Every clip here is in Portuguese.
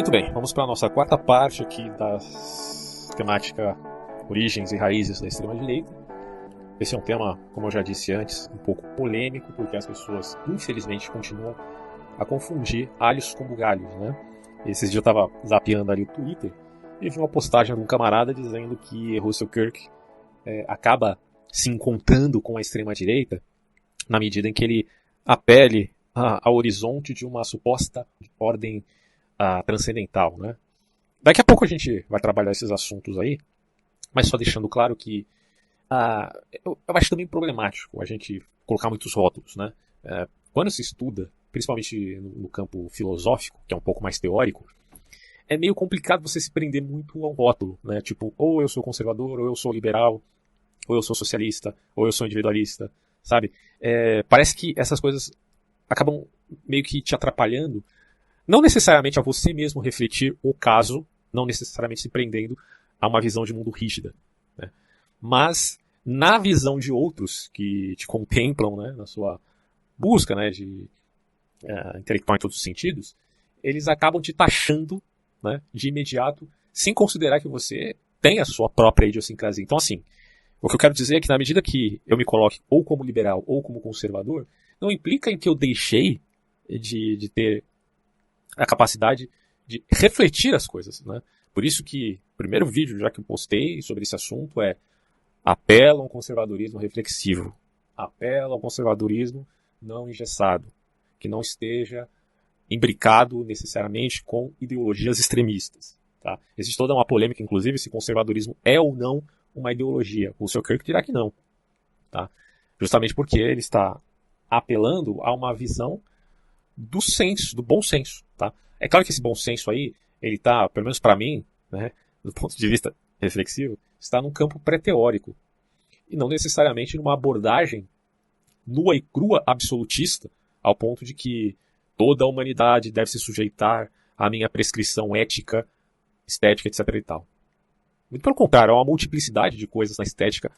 Muito bem, vamos para a nossa quarta parte aqui da temática origens e raízes da extrema-direita. Esse é um tema, como eu já disse antes, um pouco polêmico, porque as pessoas, infelizmente, continuam a confundir alhos com bugalhos, né? Esses dias eu estava zapeando ali o Twitter e vi uma postagem de um camarada dizendo que Russell Kirk acaba se encontrando com a extrema-direita na medida em que ele apele ao horizonte de uma suposta ordem transcendental, né? Daqui a pouco a gente vai trabalhar esses assuntos aí, mas só deixando claro que eu acho também problemático a gente colocar muitos rótulos, né? Quando se estuda, principalmente no campo filosófico, que é um pouco mais teórico, é meio complicado você se prender muito a um rótulo, né? Tipo, ou eu sou conservador, ou eu sou liberal, ou eu sou socialista, ou eu sou individualista, sabe? Parece que essas coisas acabam meio que te atrapalhando, não necessariamente a você mesmo refletir o caso, não necessariamente se prendendo a uma visão de mundo rígida, né? Mas na visão de outros que te contemplam, né, na sua busca, né, de intelectual em todos os sentidos, eles acabam te taxando, né, de imediato, sem considerar que você tem a sua própria idiosincrasia. Então, assim, o que eu quero dizer é que na medida que eu me coloque ou como liberal ou como conservador, não implica em que eu deixei de ter a capacidade de refletir as coisas, né? Por isso que o primeiro vídeo já que eu postei sobre esse assunto é apelo a um conservadorismo reflexivo, apelo ao conservadorismo não engessado, que não esteja imbricado necessariamente com ideologias extremistas. Tá? Existe toda uma polêmica, inclusive, se conservadorismo é ou não uma ideologia. O Russell Kirk dirá que não. Tá? Justamente porque ele está apelando a uma visão do senso, do bom senso. Tá? É claro que esse bom senso aí, ele está, pelo menos para mim, né, do ponto de vista reflexivo, está num campo pré-teórico. E não necessariamente numa abordagem nua e crua absolutista, ao ponto de que toda a humanidade deve se sujeitar à minha prescrição ética, estética, etc. e tal. Muito pelo contrário, há uma multiplicidade de coisas na estética.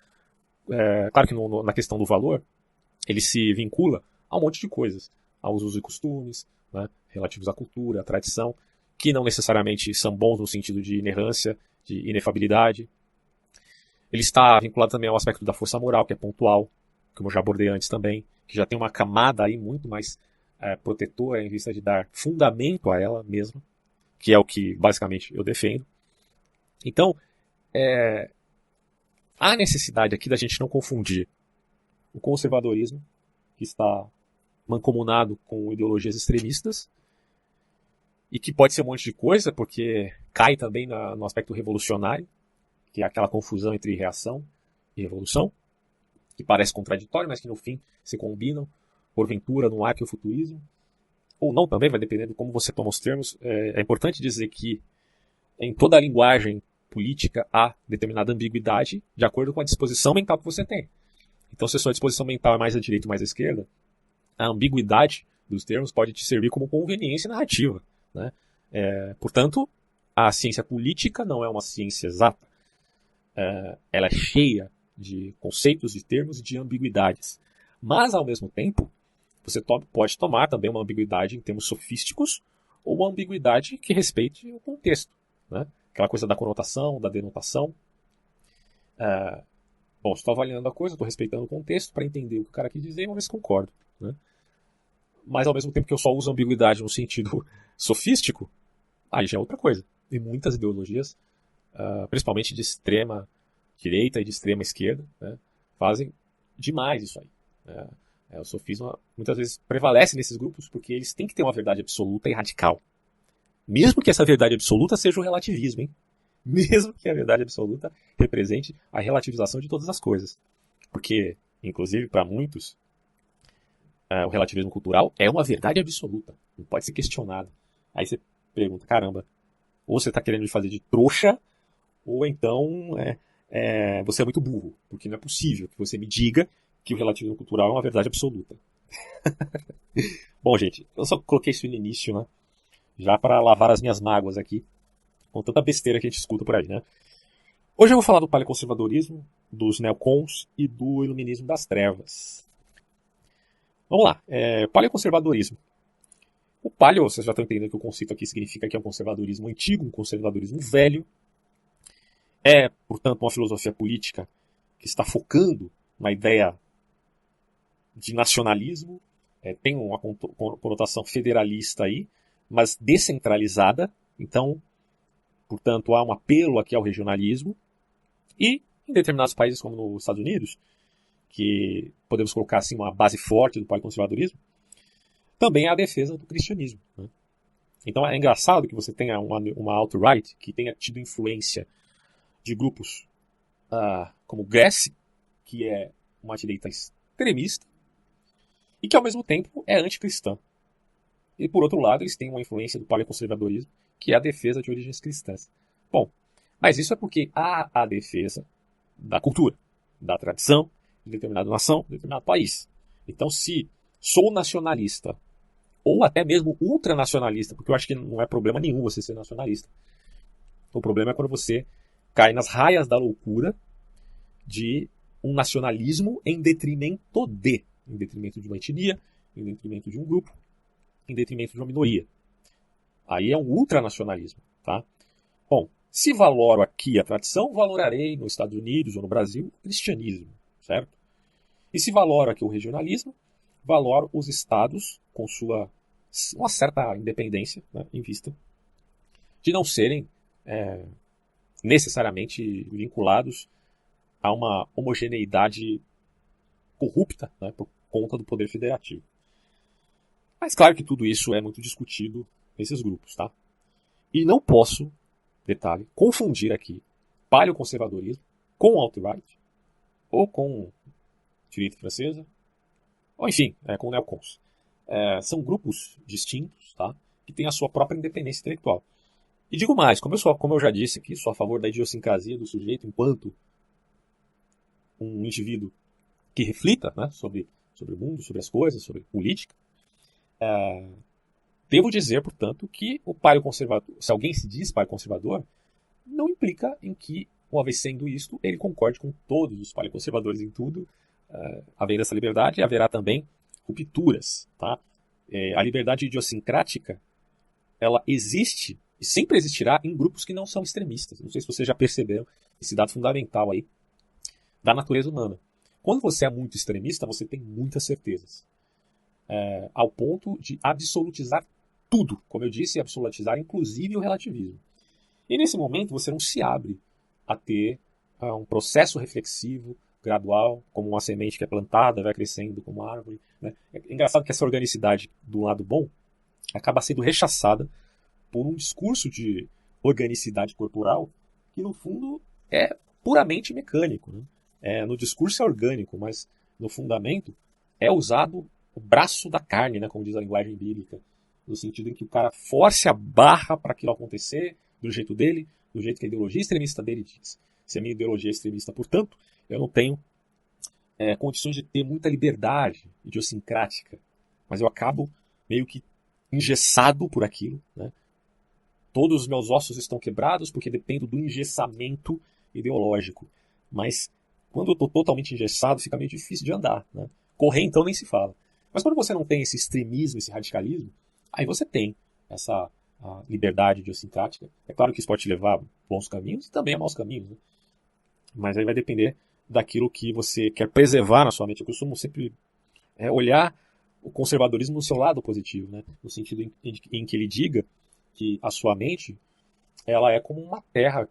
Claro que na questão do valor, ele se vincula a um monte de coisas. Aos usos e costumes, né, relativos à cultura, à tradição, que não necessariamente são bons no sentido de inerrância, de inefabilidade. Ele está vinculado também ao aspecto da força moral, que é pontual, como eu já abordei antes também, que já tem uma camada aí muito mais protetora em vista de dar fundamento a ela mesma, que é o que basicamente eu defendo. Então, há necessidade aqui da gente não confundir o conservadorismo, que está mancomunado com ideologias extremistas, e que pode ser um monte de coisa, porque cai também no aspecto revolucionário, que é aquela confusão entre reação e revolução, que parece contraditório, mas que no fim se combinam, porventura, no arqueofuturismo, ou não também, vai depender de como você toma os termos. É importante dizer que em toda a linguagem política há determinada ambiguidade de acordo com a disposição mental que você tem. Então, se a sua disposição mental é mais à direita ou mais à esquerda, a ambiguidade dos termos pode te servir como conveniência narrativa, né? Portanto, a ciência política não é uma ciência exata. Ela é cheia de conceitos, de termos e de ambiguidades. Mas, ao mesmo tempo, você pode tomar também uma ambiguidade em termos sofísticos ou uma ambiguidade que respeite o contexto, né? Aquela coisa da conotação, da denotação. Bom, estou avaliando a coisa, estou respeitando o contexto para entender o que o cara quis dizer e vamos ver se concordo, né? Mas, ao mesmo tempo que eu só uso ambiguidade no sentido sofístico, aí já é outra coisa. E muitas ideologias, principalmente de extrema direita e de extrema esquerda, né, fazem demais isso aí. O sofisma muitas vezes prevalece nesses grupos porque eles têm que ter uma verdade absoluta e radical. Mesmo que essa verdade absoluta seja o relativismo, hein? Mesmo que a verdade absoluta represente a relativização de todas as coisas. Porque, inclusive, para muitos, o relativismo cultural é uma verdade absoluta. Não pode ser questionado. Aí você pergunta, caramba, ou você está querendo me fazer de trouxa, ou então você é muito burro. Porque não é possível que você me diga que o relativismo cultural é uma verdade absoluta. Bom, gente, eu só coloquei isso no início, né? Já para lavar as minhas mágoas aqui, com tanta besteira que a gente escuta por aí, né? Hoje eu vou falar do paleoconservadorismo, dos neocons e do iluminismo das trevas. Vamos lá, paleoconservadorismo. O paleo, vocês já estão entendendo que o conceito aqui significa que é um conservadorismo antigo, um conservadorismo velho. É, portanto, uma filosofia política que está focando na ideia de nacionalismo, tem uma conotação federalista aí, mas descentralizada. Então, portanto, há um apelo aqui ao regionalismo. E em determinados países, como nos Estados Unidos, que podemos colocar assim uma base forte do paleoconservadorismo, também há a defesa do cristianismo, né? Então é engraçado que você tenha uma alt-right que tenha tido influência de grupos como Grécia, que é uma direita extremista, e que ao mesmo tempo é anticristã. E por outro lado, eles têm uma influência do paleoconservadorismo, que é a defesa de origens cristãs. Bom, mas isso é porque há a defesa da cultura, da tradição, de determinada nação, de determinado país. Então, se sou nacionalista, ou até mesmo ultranacionalista, porque eu acho que não é problema nenhum você ser nacionalista. O problema é quando você cai nas raias da loucura de um nacionalismo em detrimento de uma etnia, em detrimento de um grupo, em detrimento de uma minoria. Aí é um ultranacionalismo, tá? Bom, se valoro aqui a tradição, valorarei nos Estados Unidos ou no Brasil o cristianismo, certo? E se valoro aqui o regionalismo, valoro os estados com uma certa independência, né, em vista de não serem necessariamente vinculados a uma homogeneidade corrupta, né, por conta do poder federativo. Mas claro que tudo isso é muito discutido nesses grupos, tá? E não posso, detalhe, confundir aqui paleoconservadorismo com alt-right, ou com direita francesa, ou enfim, com neocons. São grupos distintos, tá? Que têm a sua própria independência intelectual. E digo mais, como eu já disse aqui, sou a favor da idiosincrasia do sujeito enquanto um indivíduo que reflita, né, sobre o mundo, sobre as coisas, sobre política. Devo dizer, portanto, que o paleoconservador, se alguém se diz paleoconservador, não implica em que, uma vez sendo isto, ele concorde com todos os paleoconservadores em tudo. Havendo essa liberdade, haverá também rupturas, tá? A liberdade idiosincrática, ela existe e sempre existirá em grupos que não são extremistas. Não sei se vocês já perceberam esse dado fundamental aí da natureza humana. Quando você é muito extremista, você tem muitas certezas. Ao ponto de absolutizar tudo. Como eu disse, absolutizar inclusive o relativismo. E nesse momento você não se abre a ter um processo reflexivo, gradual, como uma semente que é plantada, vai crescendo como árvore, né? É engraçado que essa organicidade do lado bom acaba sendo rechaçada por um discurso de organicidade corporal que, no fundo, é puramente mecânico, né? No discurso é orgânico, mas no fundamento é usado o braço da carne, né, como diz a linguagem bíblica, no sentido em que o cara force a barra para aquilo acontecer do jeito dele, do jeito que a ideologia extremista dele diz. Se a minha ideologia é extremista, portanto, eu não tenho condições de ter muita liberdade idiosincrática, mas eu acabo meio que engessado por aquilo, né? Todos os meus ossos estão quebrados porque dependo do engessamento ideológico. Mas quando eu estou totalmente engessado, fica meio difícil de andar, né? Correr, então, nem se fala. Mas quando você não tem esse extremismo, esse radicalismo, aí você tem essa liberdade idiosincrática. É claro que isso pode te levar a bons caminhos e também a maus caminhos, né? Mas aí vai depender daquilo que você quer preservar na sua mente. Eu costumo sempre olhar o conservadorismo no seu lado positivo, né? No sentido em que ele diga que a sua mente ela é como uma terra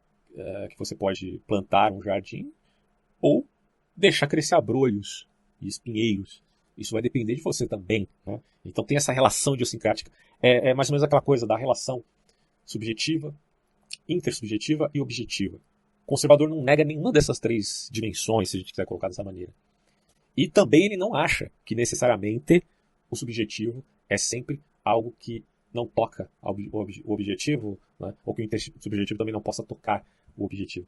que você pode plantar um jardim ou deixar crescer abrolhos e espinheiros. Isso vai depender de você também, né? Então tem essa relação idiosincrática. É mais ou menos aquela coisa da relação subjetiva, intersubjetiva e objetiva. O conservador não nega nenhuma dessas três dimensões, se a gente quiser colocar dessa maneira. E também ele não acha que necessariamente o subjetivo é sempre algo que não toca o objetivo, né? Ou que o intersubjetivo também não possa tocar o objetivo.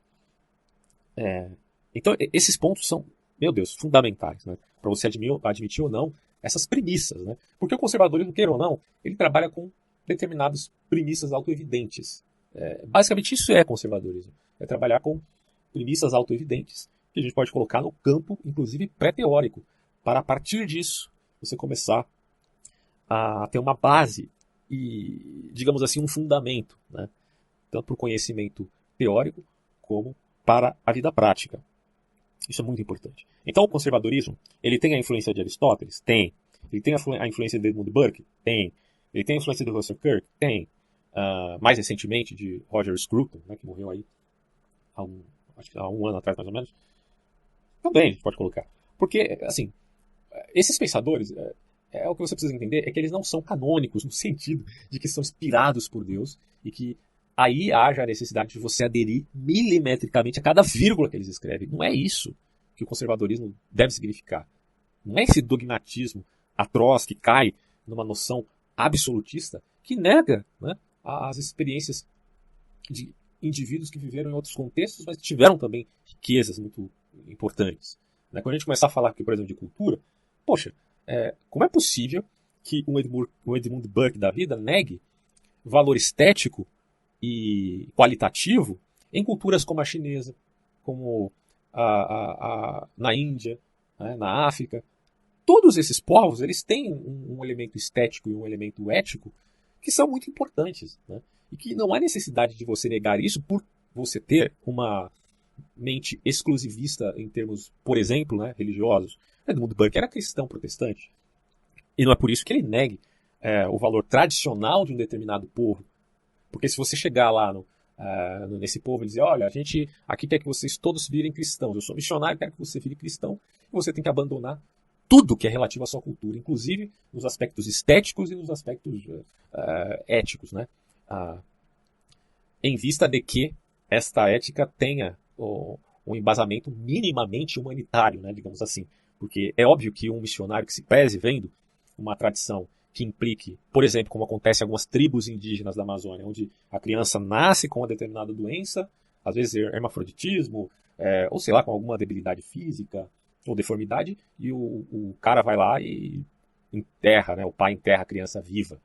Então esses pontos são, meu Deus, fundamentais, né? Para você admitir ou não essas premissas, né? Porque o conservadorismo, queira ou não, ele trabalha com determinadas premissas autoevidentes. Basicamente isso é conservadorismo. É trabalhar com premissas autoevidentes que a gente pode colocar no campo, inclusive pré-teórico, para a partir disso você começar a ter uma base e, digamos assim, um fundamento, né? Tanto para o conhecimento teórico como para a vida prática. Isso é muito importante. Então o conservadorismo, ele tem a influência de Aristóteles? Tem. Ele tem a influência de Edmund Burke? Tem. Ele tem a influência de Russell Kirk? Tem. Mais recentemente de Roger Scruton, né, que morreu aí acho que há um ano atrás mais ou menos. Também a gente pode colocar. Porque, assim, esses pensadores, o que você precisa entender é que eles não são canônicos no sentido de que são inspirados por Deus e que aí haja a necessidade de você aderir milimetricamente a cada vírgula que eles escrevem. Não é isso que o conservadorismo deve significar. Não é esse dogmatismo atroz que cai numa noção absolutista que nega, né, as experiências de indivíduos que viveram em outros contextos, mas que tiveram também riquezas muito importantes. Né? Quando a gente começar a falar aqui, por exemplo, de cultura, poxa, como é possível que um Edmund Burke da vida negue valor estético e qualitativo em culturas como a chinesa, como na Índia, né, na África? Todos esses povos, eles têm um elemento estético e um elemento ético que são muito importantes, né? E que não há necessidade de você negar isso por você ter uma mente exclusivista em termos, por exemplo, né, religiosos. Edmund Burke era cristão protestante. E não é por isso que ele negue o valor tradicional de um determinado povo. Porque se você chegar lá nesse povo e dizer, olha, a gente aqui quer que vocês todos virem cristãos, eu sou missionário, quero que você vire cristão, e você tem que abandonar tudo que é relativo à sua cultura, inclusive nos aspectos estéticos e nos aspectos éticos, né? Em vista de que esta ética tenha um embasamento minimamente humanitário, né, digamos assim. Porque é óbvio que um missionário que se preze vendo uma tradição que implique, por exemplo, como acontece em algumas tribos indígenas da Amazônia, onde a criança nasce com uma determinada doença, às vezes hermafroditismo, ou sei lá, com alguma debilidade física ou deformidade, e o cara vai lá e enterra, né, o pai enterra a criança viva.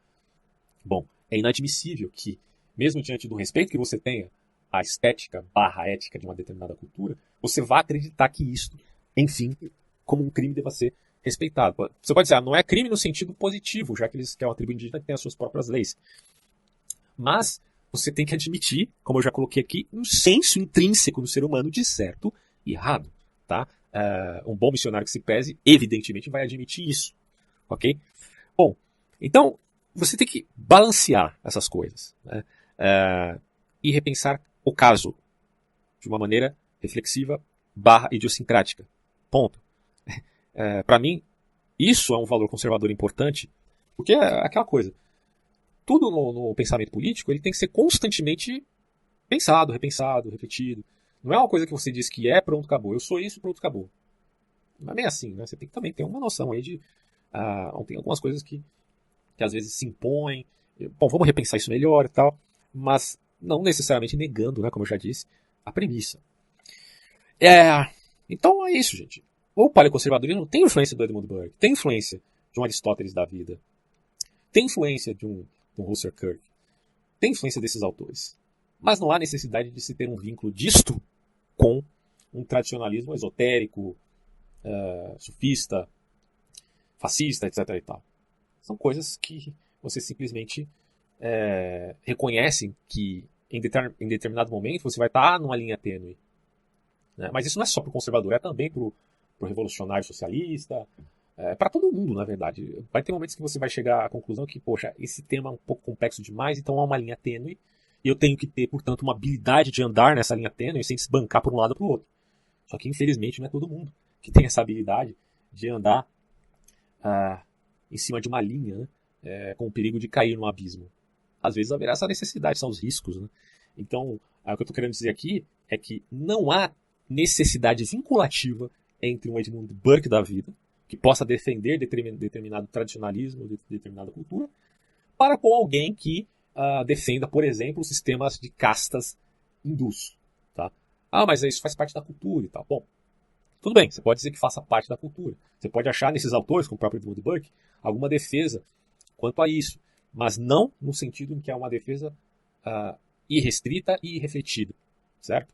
Bom, é inadmissível que, mesmo diante do respeito que você tenha à estética / ética de uma determinada cultura, você vá acreditar que isto, enfim, como um crime deva ser respeitado. Você pode dizer, não é crime no sentido positivo, já que eles que é uma tribo indígena que tem as suas próprias leis. Mas você tem que admitir, como eu já coloquei aqui, um senso intrínseco no ser humano de certo e errado. Tá? Um bom missionário que se pese, evidentemente, vai admitir isso. Ok? Bom, então você tem que balancear essas coisas, né? E repensar o caso de uma maneira reflexiva / idiosincrática. Ponto. Para mim, isso é um valor conservador importante, porque é aquela coisa. Tudo no pensamento político ele tem que ser constantemente pensado, repensado, refletido. Não é uma coisa que você diz que pronto, acabou. Eu sou isso, pronto, acabou. Não é bem assim, né? Você tem que também ter uma noção aí de... tem algumas coisas que às vezes se impõem. Bom, vamos repensar isso melhor e tal. Mas não necessariamente negando, né, como eu já disse, a premissa. Então é isso, gente. O paleoconservadorismo tem influência do Edmund Burke, tem influência de um Aristóteles da vida, tem influência de um Russell Kirk, tem influência desses autores. Mas não há necessidade de se ter um vínculo disto com um tradicionalismo esotérico, sufista, fascista, etc. e tal. São coisas que você simplesmente reconhece que em determinado momento você vai estar numa linha tênue. Né? Mas isso não é só para o conservador, é também para o revolucionário socialista, para todo mundo, na verdade. Vai ter momentos que você vai chegar à conclusão que, poxa, esse tema é um pouco complexo demais, então há uma linha tênue, e eu tenho que ter, portanto, uma habilidade de andar nessa linha tênue sem se bancar por um lado ou para o outro. Só que, infelizmente, não é todo mundo que tem essa habilidade de andar em cima de uma linha, né, com o perigo de cair no abismo. Às vezes haverá essa necessidade, são os riscos. Né? Então, o que eu estou querendo dizer aqui é que não há necessidade vinculativa entre um Edmund Burke da vida, que possa defender determinado tradicionalismo, determinada cultura, para com alguém que defenda, por exemplo, os sistemas de castas hindus. Tá? Mas isso faz parte da cultura e tal. Bom, tudo bem, você pode dizer que faça parte da cultura. Você pode achar nesses autores, como o próprio Edmund Burke, alguma defesa quanto a isso, mas não no sentido em que é uma defesa irrestrita e irrefletida, certo?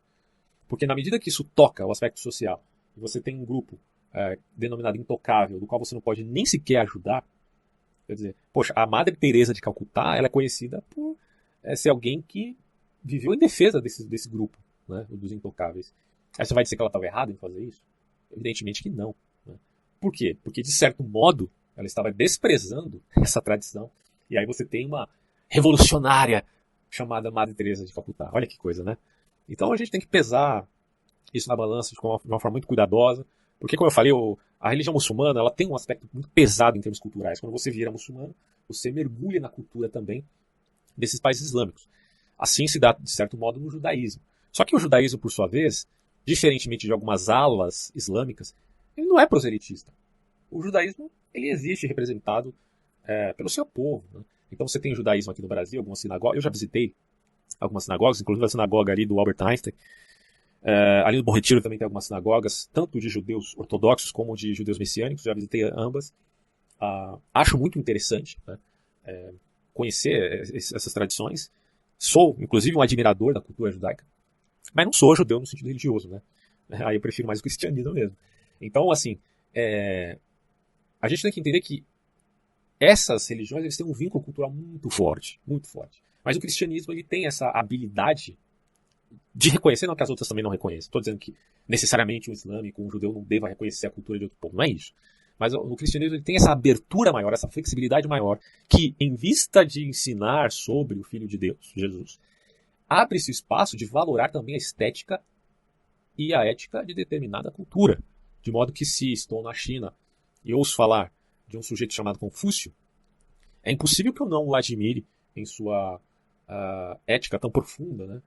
Porque na medida que isso toca o aspecto social, e você tem um grupo denominado intocável, do qual você não pode nem sequer ajudar, Quer dizer, poxa, a Madre Teresa de Calcutá, ela é conhecida por ser alguém que viveu em defesa desse grupo, né, dos intocáveis. Aí você vai dizer que ela estava errada em fazer isso? Evidentemente que não. Né? Por quê? Porque, de certo modo, ela estava desprezando essa tradição. E aí você tem uma revolucionária chamada Madre Teresa de Calcutá. Olha que coisa, né? Então a gente tem que pesar isso na balança de uma forma muito cuidadosa. Porque, como eu falei, a religião muçulmana ela tem um aspecto muito pesado em termos culturais. Quando você vira muçulmano, você mergulha na cultura também desses países islâmicos. Assim se dá, de certo modo, no judaísmo. Só que o judaísmo, por sua vez, diferentemente de algumas alas islâmicas, ele não é proselitista. O judaísmo ele existe representado pelo seu povo. Né? Então você tem judaísmo aqui no Brasil, algumas sinagogas. Eu já visitei algumas sinagogas, inclusive a sinagoga ali do Albert Einstein. Ali no Bom Retiro também tem algumas sinagogas, tanto de judeus ortodoxos como de judeus messiânicos. Já visitei ambas. Acho muito interessante, né, conhecer essas tradições. Sou, inclusive, um admirador da cultura judaica, mas não sou judeu no sentido religioso, né? Aí eu prefiro mais o cristianismo mesmo. Então, assim, a gente tem que entender que essas religiões eles têm um vínculo cultural muito forte, muito forte. Mas o cristianismo ele tem essa habilidade de reconhecer, não que as outras também não reconheçam. Estou dizendo que necessariamente um islâmico, um judeu não deva reconhecer a cultura de outro povo, não é isso. Mas o cristianismo ele tem essa abertura maior, essa flexibilidade maior, que em vista de ensinar sobre o Filho de Deus, Jesus, abre-se o espaço de valorar também a estética e a ética de determinada cultura. De modo que se estou na China e ouço falar de um sujeito chamado Confúcio, é impossível que eu não o admire em sua ética tão profunda, né?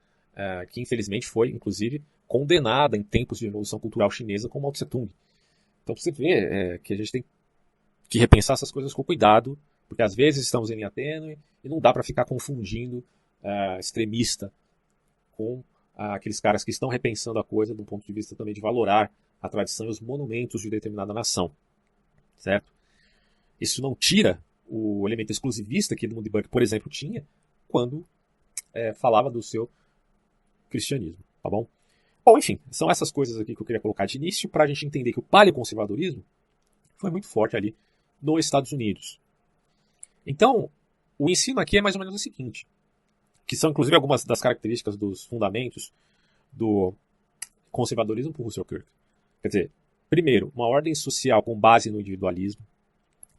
Que infelizmente foi, inclusive, condenada em tempos de revolução cultural chinesa como Mao Tse Tung. Então você vê que a gente tem que repensar essas coisas com cuidado, porque às vezes estamos em linha tênue e não dá para ficar confundindo extremista com aqueles caras que estão repensando a coisa de um ponto de vista também de valorar a tradição e os monumentos de determinada nação, certo? Isso não tira o elemento exclusivista que Edmund Burke, por exemplo, tinha quando falava do seu cristianismo, tá bom? Bom, enfim, são essas coisas aqui que eu queria colocar de início para a gente entender que o paleoconservadorismo foi muito forte ali nos Estados Unidos. Então, o ensino aqui é mais ou menos o seguinte, que são inclusive algumas das características dos fundamentos do conservadorismo por Russell Kirk. Quer dizer, primeiro, uma ordem social com base no individualismo,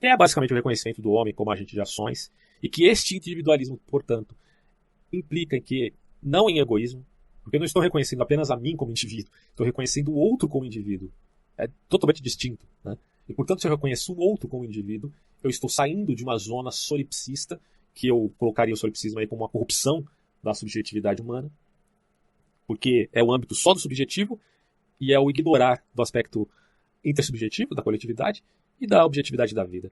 que é basicamente o reconhecimento do homem como agente de ações, e que este individualismo, portanto, implica em que, não em egoísmo, porque eu não estou reconhecendo apenas a mim como indivíduo, estou reconhecendo o outro como indivíduo. É totalmente distinto. Né? E, portanto, se eu reconheço o outro como indivíduo, eu estou saindo de uma zona solipsista, que eu colocaria o solipsismo aí como uma corrupção da subjetividade humana, porque é o âmbito só do subjetivo e é o ignorar do aspecto intersubjetivo da coletividade e da objetividade da vida.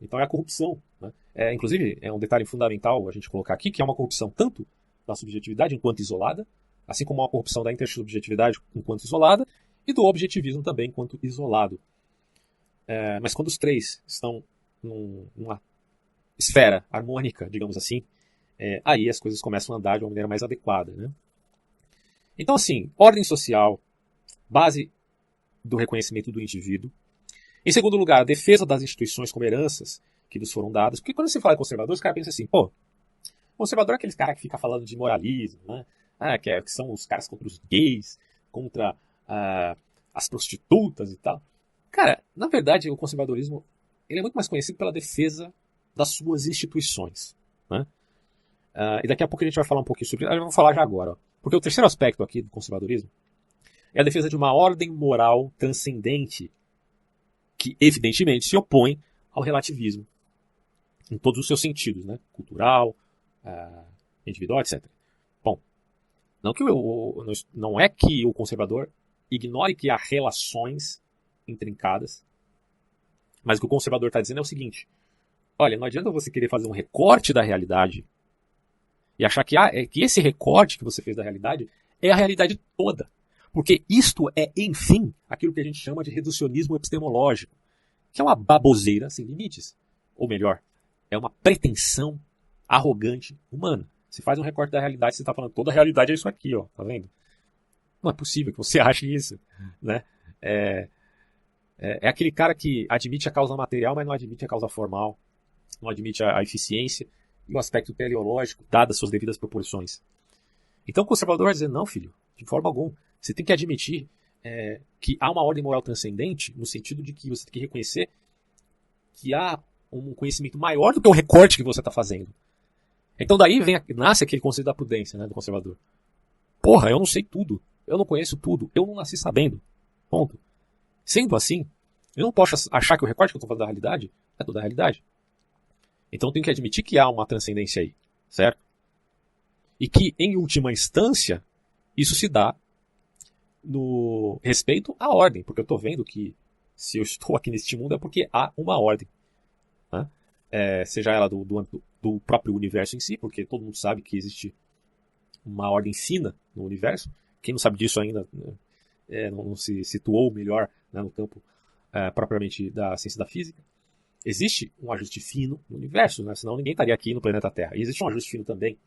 Então é a corrupção. Né? Inclusive, é um detalhe fundamental a gente colocar aqui, que é uma corrupção tanto da subjetividade enquanto isolada, assim como uma corrupção da intersubjetividade enquanto isolada, e do objetivismo também enquanto isolado. Mas quando os três estão numa esfera harmônica, digamos assim, aí as coisas começam a andar de uma maneira mais adequada. Né? Então, assim, ordem social, base do reconhecimento do indivíduo. Em segundo lugar, a defesa das instituições como heranças que nos foram dadas. Porque quando se fala em conservador, os caras pensam assim, pô, conservador é aqueles caras que fica falando de moralismo, né? Que são os caras contra os gays, contra as prostitutas e tal. Cara, na verdade, o conservadorismo ele é muito mais conhecido pela defesa das suas instituições. Né? E daqui a pouco a gente vai falar um pouquinho sobre isso. Eu vou falar já agora. Ó. Porque o terceiro aspecto aqui do conservadorismo é a defesa de uma ordem moral transcendente que, evidentemente, se opõe ao relativismo em todos os seus sentidos, né? Cultural, individual, etc. Bom, não é que o conservador ignore que há relações intrincadas, mas o que o conservador está dizendo é o seguinte: olha, não adianta você querer fazer um recorte da realidade e achar que esse recorte que você fez da realidade é a realidade toda. Porque isto é, enfim, aquilo que a gente chama de reducionismo epistemológico, que é uma baboseira sem limites. Ou melhor, é uma pretensão arrogante humana. Você faz um recorte da realidade, você está falando toda a realidade é isso aqui, ó, tá vendo? Não é possível que você ache isso. Né? É aquele cara que admite a causa material, mas não admite a causa formal. não admite a eficiência e o aspecto teleológico, dadas suas devidas proporções. Então o conservador vai dizer, não, filho, de forma alguma. Você tem que admitir que há uma ordem moral transcendente, no sentido de que você tem que reconhecer que há um conhecimento maior do que o recorte que você está fazendo. Então daí nasce aquele conceito da prudência, né, do conservador. Porra, eu não sei tudo, eu não conheço tudo, eu não nasci sabendo. Ponto. Sendo assim, eu não posso achar que o recorte que eu estou fazendo da realidade é toda a realidade. Então eu tenho que admitir que há uma transcendência aí, certo? E que, em última instância, isso se dá no respeito à ordem, porque eu estou vendo que se eu estou aqui neste mundo é porque há uma ordem, né? Seja ela do próprio universo em si, porque todo mundo sabe que existe uma ordem fina no universo. Quem não sabe disso ainda não se situou melhor, né, no campo propriamente da ciência da física. Existe um ajuste fino no universo, né? Senão ninguém estaria aqui no planeta Terra. E existe um ajuste fino também,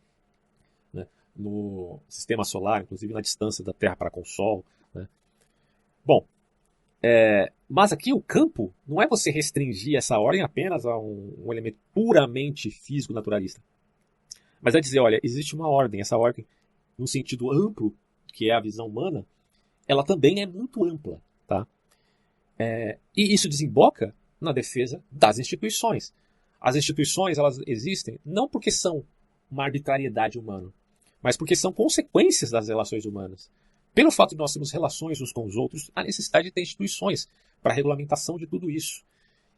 né, no sistema solar, inclusive na distância da Terra para com o Sol, né? Bom, mas aqui o campo não é você restringir essa ordem apenas a um elemento puramente físico-naturalista. Mas é dizer, olha, existe uma ordem, essa ordem, no sentido amplo, que é a visão humana, ela também é muito ampla, tá? E isso desemboca na defesa das instituições. As instituições, elas existem não porque são uma arbitrariedade humana, mas porque são consequências das relações humanas. Pelo fato de nós termos relações uns com os outros, há necessidade de ter instituições para a regulamentação de tudo isso.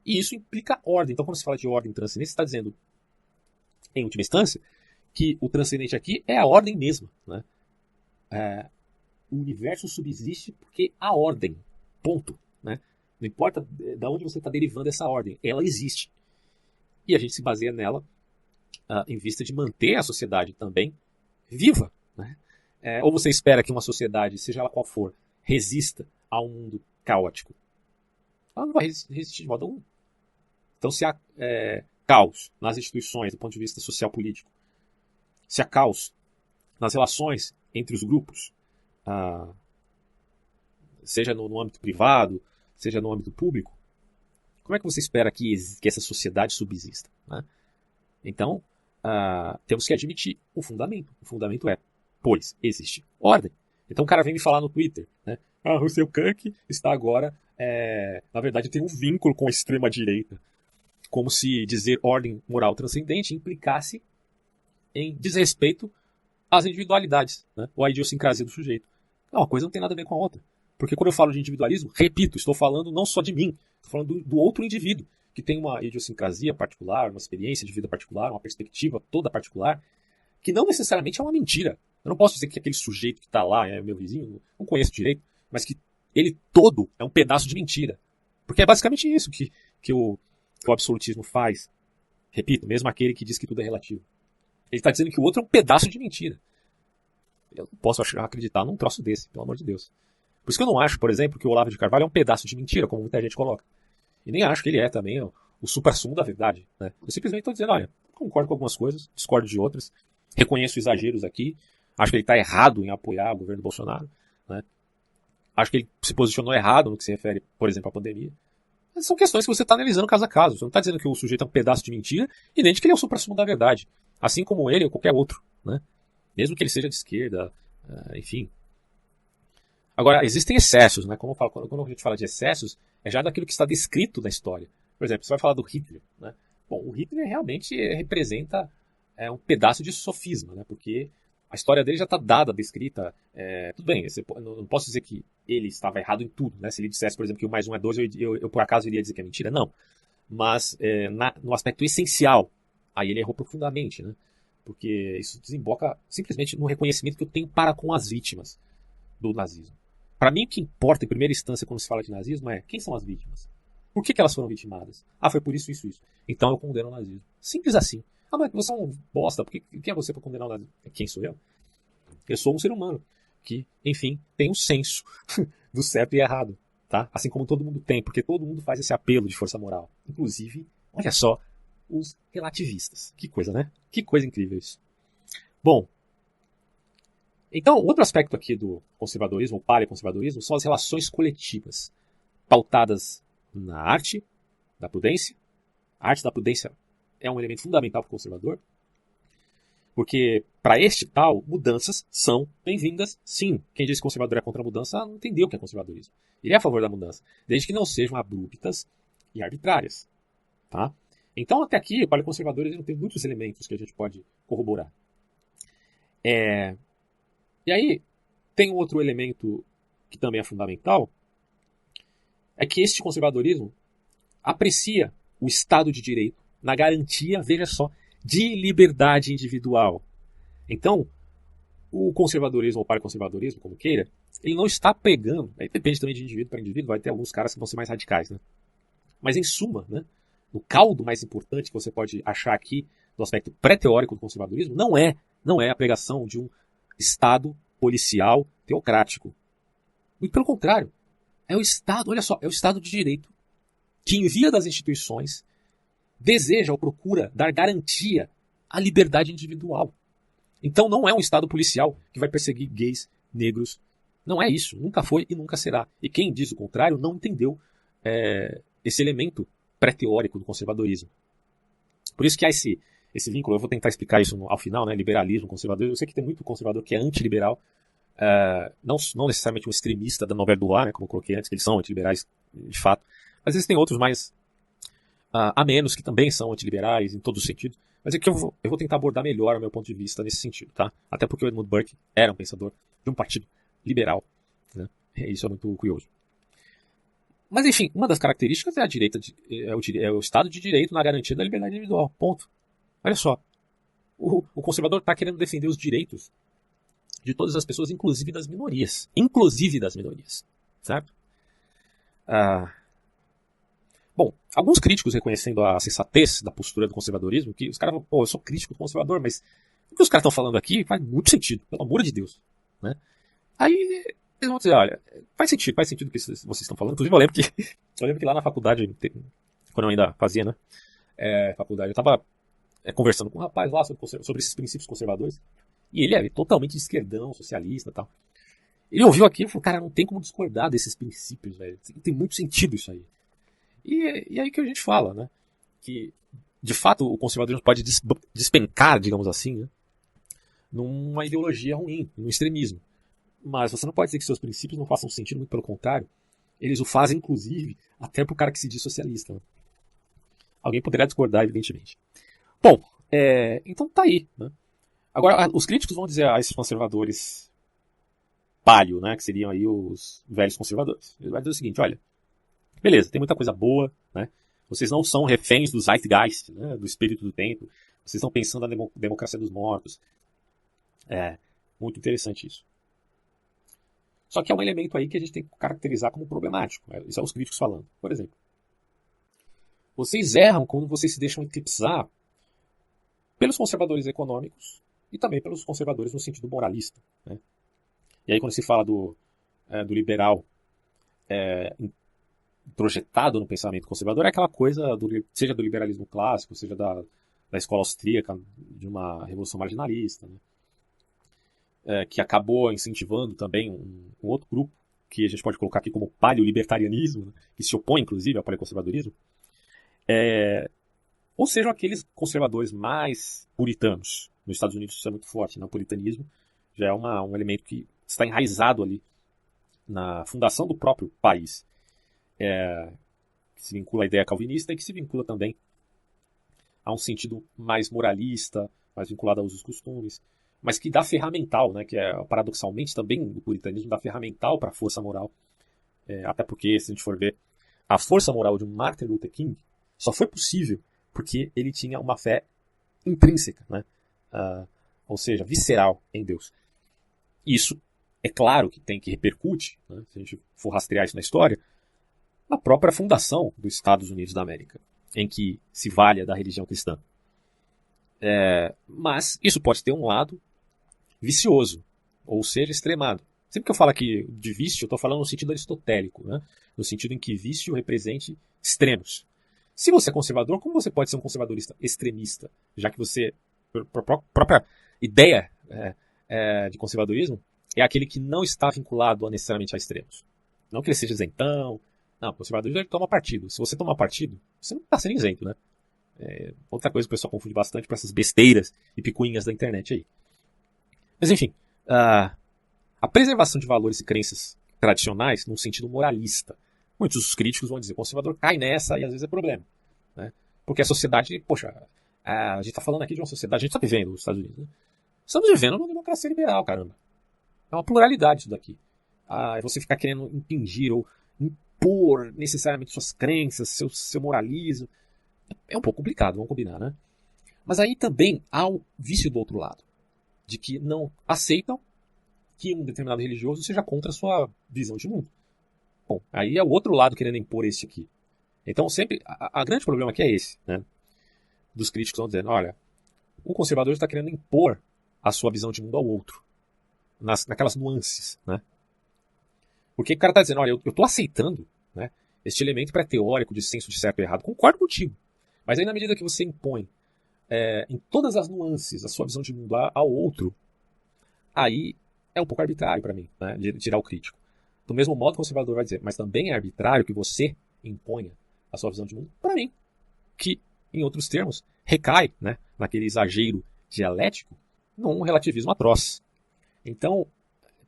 E isso implica ordem. Então, quando se fala de ordem transcendente, você está dizendo, em última instância, que o transcendente aqui é a ordem mesma, né? O universo subsiste porque há ordem. Ponto, né? Não importa de onde você está derivando essa ordem, ela existe. E a gente se baseia nela em vista de manter a sociedade também viva, né? Ou você espera que uma sociedade, seja ela qual for, resista a um mundo caótico? Ela não vai resistir de modo algum. Então, se há caos nas instituições do ponto de vista social-político, se há caos nas relações entre os grupos, seja no âmbito privado, seja no âmbito público, como é que você espera que essa sociedade subsista, né? Então, temos que admitir o fundamento. O fundamento é, pois existe ordem. Então o cara vem me falar no Twitter, né? Russell Kirk está agora, na verdade, tem um vínculo com a extrema-direita. Como se dizer ordem moral transcendente implicasse em desrespeito às individualidades, né? Ou à idiosincrasia do sujeito. Não, uma coisa não tem nada a ver com a outra. Porque quando eu falo de individualismo, repito, estou falando não só de mim, estou falando do outro indivíduo, que tem uma idiosincrasia particular, uma experiência de vida particular, uma perspectiva toda particular, que não necessariamente é uma mentira. Eu não posso dizer que aquele sujeito que está lá é meu vizinho, não conheço direito, mas que ele todo é um pedaço de mentira. Porque é basicamente isso que o absolutismo faz. Repito, mesmo aquele que diz que tudo é relativo. Ele está dizendo que o outro é um pedaço de mentira. Eu não posso acreditar num troço desse, pelo amor de Deus. Por isso que eu não acho, por exemplo, que o Olavo de Carvalho é um pedaço de mentira, como muita gente coloca. E nem acho que ele é também o supra-sumo da verdade, né? Eu simplesmente estou dizendo, olha, concordo com algumas coisas, discordo de outras, reconheço exageros aqui, acho que ele está errado em apoiar o governo Bolsonaro, né? Acho que ele se posicionou errado no que se refere, por exemplo, à pandemia. Mas são questões que você está analisando caso a caso. Você não está dizendo que o sujeito é um pedaço de mentira e nem de que ele é o supra-sumo da verdade. Assim como ele ou qualquer outro, né? Mesmo que ele seja de esquerda, enfim. Agora, existem excessos, né? Como eu falo, quando a gente fala de excessos, é já daquilo que está descrito na história. Por exemplo, você vai falar do Hitler, né? Bom, o Hitler realmente representa um pedaço de sofisma, né? Porque a história dele já está dada, descrita. Tudo bem, não posso dizer que ele estava errado em tudo, né? Se ele dissesse, por exemplo, que o mais um é 2, eu por acaso iria dizer que é mentira. Não. Mas no aspecto essencial, aí ele errou profundamente, né? Porque isso desemboca simplesmente no reconhecimento que eu tenho para com as vítimas do nazismo. Para mim, o que importa em primeira instância quando se fala de nazismo é quem são as vítimas. Por que elas foram vitimadas? Foi por isso, isso, isso. Então eu condeno o nazismo. Simples assim. Mas você é um bosta. Quem é você para condenar o nazismo? Quem sou eu? Eu sou um ser humano que, enfim, tem um senso do certo e errado. Tá? Assim como todo mundo tem, porque todo mundo faz esse apelo de força moral. Inclusive, olha só, os relativistas. Que coisa, né? Que coisa incrível isso. Bom, então, outro aspecto aqui do conservadorismo, ou paleoconservadorismo, são as relações coletivas, pautadas na arte da prudência. A arte da prudência é um elemento fundamental para o conservador, porque para este tal, mudanças são bem-vindas, sim. Quem diz que conservador é contra a mudança não entendeu o que é conservadorismo. Ele é a favor da mudança, desde que não sejam abruptas e arbitrárias. Tá? Então, até aqui, o paleoconservadorismo tem muitos elementos que a gente pode corroborar. E aí, tem um outro elemento que também é fundamental, é que este conservadorismo aprecia o Estado de Direito na garantia, veja só, de liberdade individual. Então, o conservadorismo ou paraconservadorismo, como queira, ele não está pegando, aí depende também de indivíduo para indivíduo, vai ter alguns caras que vão ser mais radicais, né? Mas em suma, né, o caldo mais importante que você pode achar aqui do aspecto pré-teórico do conservadorismo não é a pregação de um Estado policial teocrático. Muito pelo contrário, é o Estado, olha só, é o Estado de Direito que, em via das instituições, deseja ou procura dar garantia à liberdade individual. Então não é um Estado policial que vai perseguir gays, negros. Não é isso, nunca foi e nunca será. E quem diz o contrário não entendeu esse elemento pré-teórico do conservadorismo. Por isso que há esse vínculo, eu vou tentar explicar isso ao final, né? Liberalismo, conservadorismo. Eu sei que tem muito conservador que é antiliberal, não necessariamente um extremista da Nouvelle Droite, né, como eu coloquei antes, que eles são antiliberais de fato, mas existem outros mais a menos que também são antiliberais em todos os sentidos, mas é que eu vou tentar abordar melhor o meu ponto de vista nesse sentido, tá? Até porque o Edmund Burke era um pensador de um partido liberal, né? E isso é muito curioso. Mas enfim, uma das características é o Estado de Direito na garantia da liberdade individual, ponto. Olha só, o conservador está querendo defender os direitos de todas as pessoas, inclusive das minorias, certo? Bom, alguns críticos reconhecendo a sensatez da postura do conservadorismo, que os caras falam, eu sou crítico do conservador, mas o que os caras estão falando aqui faz muito sentido, pelo amor de Deus, né? Aí eles vão dizer, olha, faz sentido o que vocês estão falando. Inclusive eu lembro que lá na faculdade, quando eu ainda fazia, né, faculdade, eu estava conversando com um rapaz lá sobre esses princípios conservadores, e ele é totalmente de esquerdão, socialista e tal. Ele ouviu aquilo e falou, cara, não tem como discordar desses princípios, velho, tem muito sentido isso aí. E aí que a gente fala, né? Que, de fato, o conservadorismo pode despencar, digamos assim, né, numa ideologia ruim, num extremismo. Mas você não pode dizer que seus princípios não façam sentido, muito pelo contrário. Eles o fazem, inclusive, até pro cara que se diz socialista. Né? Alguém poderá discordar, evidentemente. Bom, então tá aí. Né? Agora, os críticos vão dizer a esses conservadores palio, né, que seriam aí os velhos conservadores. Eles vão dizer o seguinte, olha, beleza, tem muita coisa boa, né? Vocês não são reféns do Zeitgeist, né? Do espírito do tempo. Vocês estão pensando na democracia dos mortos. Muito interessante isso. Só que é um elemento aí que a gente tem que caracterizar como problemático. Né? Isso é os críticos falando. Por exemplo, vocês erram quando vocês se deixam eclipsar pelos conservadores econômicos e também pelos conservadores no sentido moralista. Né? E aí quando se fala do liberal projetado no pensamento conservador, é aquela coisa, seja do liberalismo clássico, seja da escola austríaca, de uma revolução marginalista, né? Que acabou incentivando também um outro grupo, que a gente pode colocar aqui como paleolibertarianismo, né? Que se opõe, inclusive, ao paleoconservadorismo, ou sejam aqueles conservadores mais puritanos. Nos Estados Unidos isso é muito forte, né? O puritanismo já é um elemento que está enraizado ali na fundação do próprio país. Que se vincula à ideia calvinista e que se vincula também a um sentido mais moralista, mais vinculado a usos e costumes, mas que dá ferramental, né, que paradoxalmente também o puritanismo dá ferramental para a força moral, até porque, se a gente for ver, a força moral de um Martin Luther King só foi possível porque ele tinha uma fé intrínseca, né, ou seja, visceral em Deus. Isso, é claro que tem que repercute, né, se a gente for rastrear isso na história, na própria fundação dos Estados Unidos da América, em que se valha da religião cristã. Mas isso pode ter um lado vicioso, ou seja, extremado. Sempre que eu falo aqui de vício, eu estou falando no sentido aristotélico, né? No sentido em que vício represente extremos. Se você é conservador, como você pode ser um conservadorista extremista? Já que você, a própria ideia de conservadorismo é aquele que não está vinculado necessariamente a extremos. Não que ele seja isentão. Não, o conservadorismo ele toma partido. Se você tomar partido, você não está sendo isento, né? Outra coisa que o pessoal confunde bastante para essas besteiras e picuinhas da internet aí. Mas enfim, a preservação de valores e crenças tradicionais num sentido moralista. Muitos dos críticos vão dizer que o conservador cai nessa e às vezes é problema. Né? Porque a sociedade, poxa, a gente está falando aqui de uma sociedade, a gente está vivendo nos Estados Unidos. Né? Estamos vivendo numa democracia liberal, caramba. É uma pluralidade isso daqui. Você ficar querendo impingir ou impor necessariamente suas crenças, seu moralismo. É um pouco complicado, vamos combinar, né? Mas aí também há o vício do outro lado. De que não aceitam que um determinado religioso seja contra a sua visão de mundo. Bom, aí é o outro lado querendo impor esse aqui. Então sempre, a grande problema aqui é esse, né? Dos críticos vão dizendo, olha, o conservador está querendo impor a sua visão de mundo ao outro. Naquelas nuances, né? Porque o cara está dizendo, olha, eu estou aceitando, né, este elemento pré-teórico de senso de certo e errado, concordo contigo. Mas aí na medida que você impõe em todas as nuances a sua visão de mundo ao outro, aí é um pouco arbitrário para mim, né, de tirar o crítico. Do mesmo modo, o conservador vai dizer, mas também é arbitrário que você imponha a sua visão de mundo para mim, que, em outros termos, recai, né, naquele exagero dialético num relativismo atroz. Então,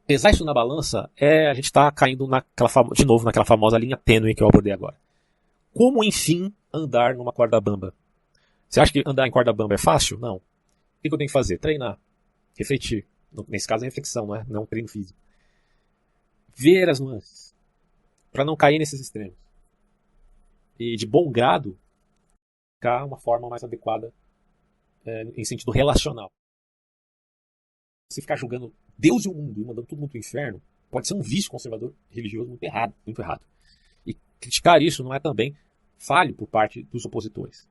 pesar isso na balança a gente está caindo de novo naquela famosa linha tênue que eu abordei agora. Como, enfim, andar numa corda bamba? Você acha que andar em corda bamba é fácil? Não. O que eu tenho que fazer? Treinar. Refletir. Nesse caso é reflexão, não é um treino físico. Ver as nuances. Para não cair nesses extremos. E de bom grado, ficar uma forma mais adequada em sentido relacional. Você ficar julgando Deus e o mundo e mandando todo mundo para o inferno pode ser um vício conservador religioso muito errado, muito errado. E criticar isso não é também falho por parte dos opositores.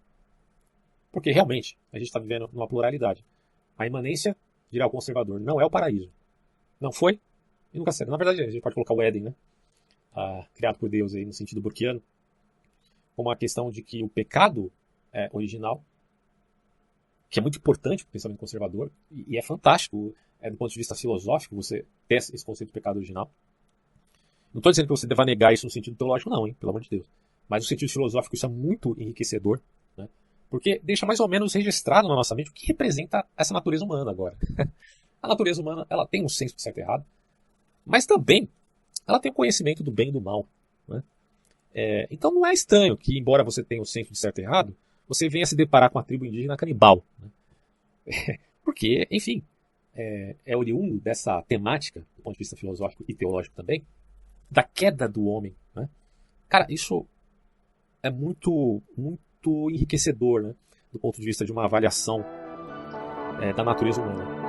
Porque realmente a gente está vivendo numa pluralidade. A imanência, dirá o conservador, não é o paraíso. Não foi e nunca será. Na verdade, a gente pode colocar o Éden, né? Criado por Deus aí no sentido burkiano, como a questão de que o pecado original, que é muito importante para o pensamento conservador, e é fantástico do ponto de vista filosófico você ter esse conceito de pecado original. Não estou dizendo que você deva negar isso no sentido teológico, não, hein? Pelo amor de Deus. Mas no sentido filosófico isso é muito enriquecedor, né? Porque deixa mais ou menos registrado na nossa mente o que representa essa natureza humana agora. A natureza humana ela tem um senso de certo e errado, mas também ela tem o conhecimento do bem e do mal. Né? Então não é estranho que, embora você tenha o senso de certo e errado, você venha se deparar com a tribo indígena canibal. Né? Porque, enfim, é oriundo dessa temática, do ponto de vista filosófico e teológico também, da queda do homem. Né? Cara, isso é muito, muito enriquecedor, né? Do ponto de vista de uma avaliação da natureza humana.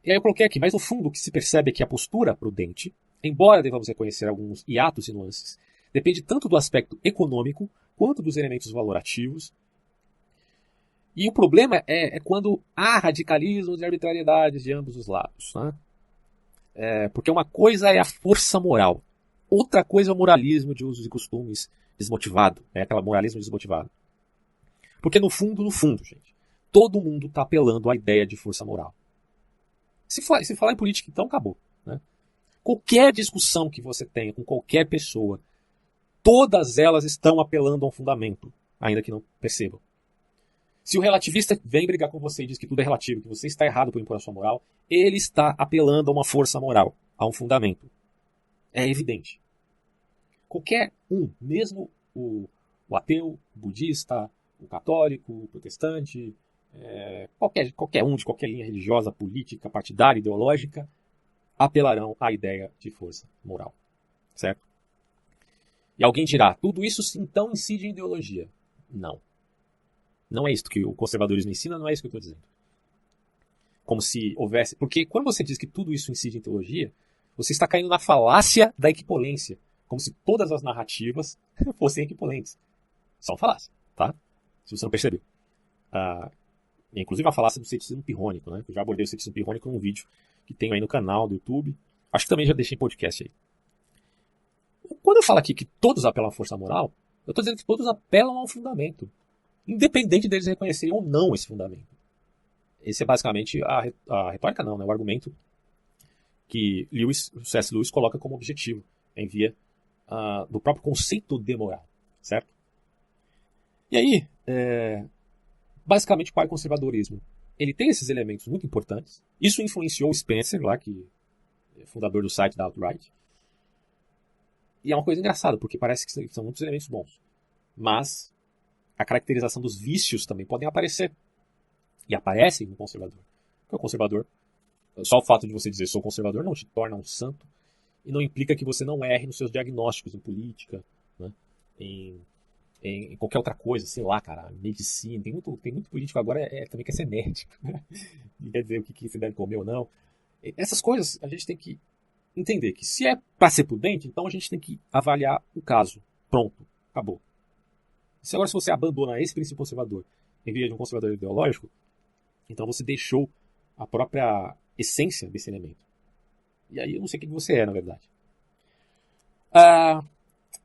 E aí eu coloquei aqui, mas no fundo o que se percebe é que a postura prudente, embora devamos reconhecer alguns hiatos e nuances, depende tanto do aspecto econômico quanto dos elementos valorativos. E o problema é quando há radicalismos e arbitrariedades de ambos os lados. Né? Porque uma coisa é a força moral, outra coisa é o moralismo de usos e costumes desmotivado, aquele moralismo desmotivado. Porque no fundo, gente, todo mundo está apelando à ideia de força moral. Se falar em política, então acabou. Né? Qualquer discussão que você tenha com qualquer pessoa, todas elas estão apelando a um fundamento, ainda que não percebam. Se o relativista vem brigar com você e diz que tudo é relativo, que você está errado por impor a sua moral, ele está apelando a uma força moral, a um fundamento. É evidente. Qualquer um, mesmo o ateu, o budista, o católico, o protestante, qualquer um de qualquer linha religiosa, política, partidária, ideológica, apelarão à ideia de força moral. Certo? E alguém dirá, tudo isso então incide em ideologia. Não. Não é isso que o conservadorismo ensina, não é isso que eu estou dizendo. Como se houvesse... Porque quando você diz que tudo isso incide em teologia, você está caindo na falácia da equipolência. Como se todas as narrativas fossem equipolentes. São falácia, tá? Se você não percebeu. Inclusive a falácia do ceticismo pirrônico, né? Eu já abordei o ceticismo pirrônico num vídeo que tenho aí no canal do YouTube. Acho que também já deixei em podcast aí. Quando eu falo aqui que todos apelam à força moral, eu estou dizendo que todos apelam a um fundamento. Independente deles reconhecerem ou não esse fundamento. Esse é basicamente a retórica, não, né? O argumento que o C.S. Lewis coloca como objetivo em via do próprio conceito de moral, certo? E aí, basicamente, o paleoconservadorismo, ele tem esses elementos muito importantes. Isso influenciou o Spencer, lá, que é fundador do site da Alt-Right. E é uma coisa engraçada, porque parece que são muitos elementos bons. Mas a caracterização dos vícios também podem aparecer. E aparecem no conservador. Porque o conservador, só o fato de você dizer sou conservador não te torna um santo e não implica que você não erre nos seus diagnósticos em política, né? em qualquer outra coisa, sei lá, cara, medicina. Tem muito político agora também quer ser médico, né? E quer dizer o que você deve comer ou não. Essas coisas a gente tem que entender que se é para ser prudente, então a gente tem que avaliar o caso. Pronto, acabou. Se você abandona esse princípio conservador em vez de um conservador ideológico, então você deixou a própria essência desse elemento. E aí eu não sei o que você é, na verdade.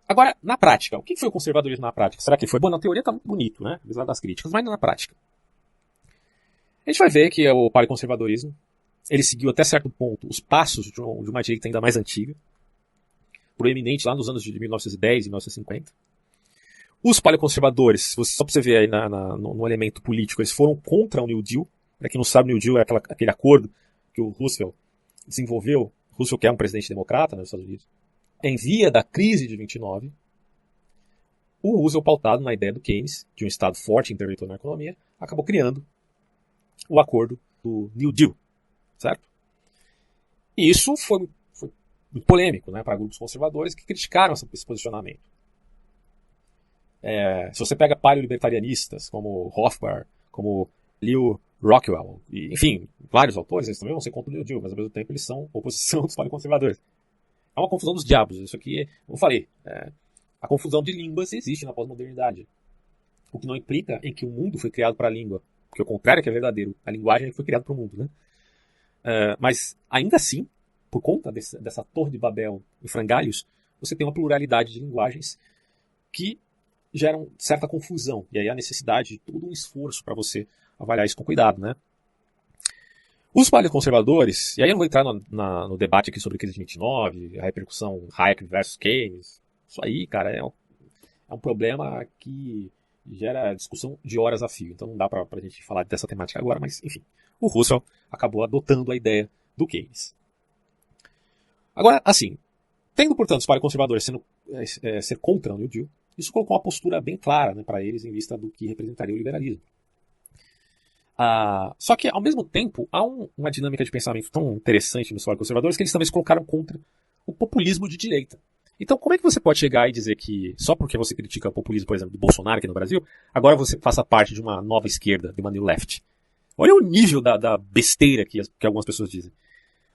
Agora, na prática, o que foi o conservadorismo na prática? Será que foi? Bom, na teoria está muito bonito, né? Apesar das críticas, mas na prática. A gente vai ver que o paleoconservadorismo ele seguiu até certo ponto os passos de uma direita ainda mais antiga, proeminente lá nos anos de 1910 e 1950. Os paleoconservadores, só para você ver aí no elemento político, eles foram contra o New Deal. Para quem não sabe, o New Deal é aquele acordo que o Roosevelt desenvolveu. Roosevelt, que é um presidente democrata nos Estados Unidos, em via da crise de 29, o Roosevelt, pautado na ideia do Keynes, de um Estado forte e interventor na economia, acabou criando o acordo do New Deal, certo? E isso foi muito polêmico, né, para grupos conservadores que criticaram esse posicionamento. Se você pega paleolibertarianistas como Rothbard, como Leo Rockwell, e, enfim, vários autores, eles também vão ser contra o New Deal, mas ao mesmo tempo eles são oposição dos paleoconservadores. É uma confusão dos diabos. Isso aqui, como eu falei, a confusão de línguas existe na pós-modernidade. O que não implica em que o mundo foi criado para a língua, porque o contrário é que é verdadeiro. A linguagem é que foi criada para o mundo, né? Mas ainda assim, por conta dessa torre de Babel em frangalhos, você tem uma pluralidade de linguagens que geram certa confusão. E aí a necessidade de todo um esforço para você avaliar isso com cuidado, né? Os paleoconservadores, e aí eu não vou entrar no debate aqui sobre a crise de 29, a repercussão Hayek versus Keynes. Isso aí, cara, é um problema que gera discussão de horas a fio. Então não dá pra gente falar dessa temática agora, mas enfim. O Russell acabou adotando a ideia do Keynes. Agora, assim, tendo, portanto, os paleoconservadores ser contra o New Deal, isso colocou uma postura bem clara, né, para eles em vista do que representaria o liberalismo. Só que, ao mesmo tempo, há uma dinâmica de pensamento tão interessante nos conservadores que eles também se colocaram contra o populismo de direita. Então, como é que você pode chegar e dizer que, só porque você critica o populismo, por exemplo, do Bolsonaro aqui no Brasil, agora você faça parte de uma nova esquerda, de uma new left? Olha o nível da besteira que algumas pessoas dizem.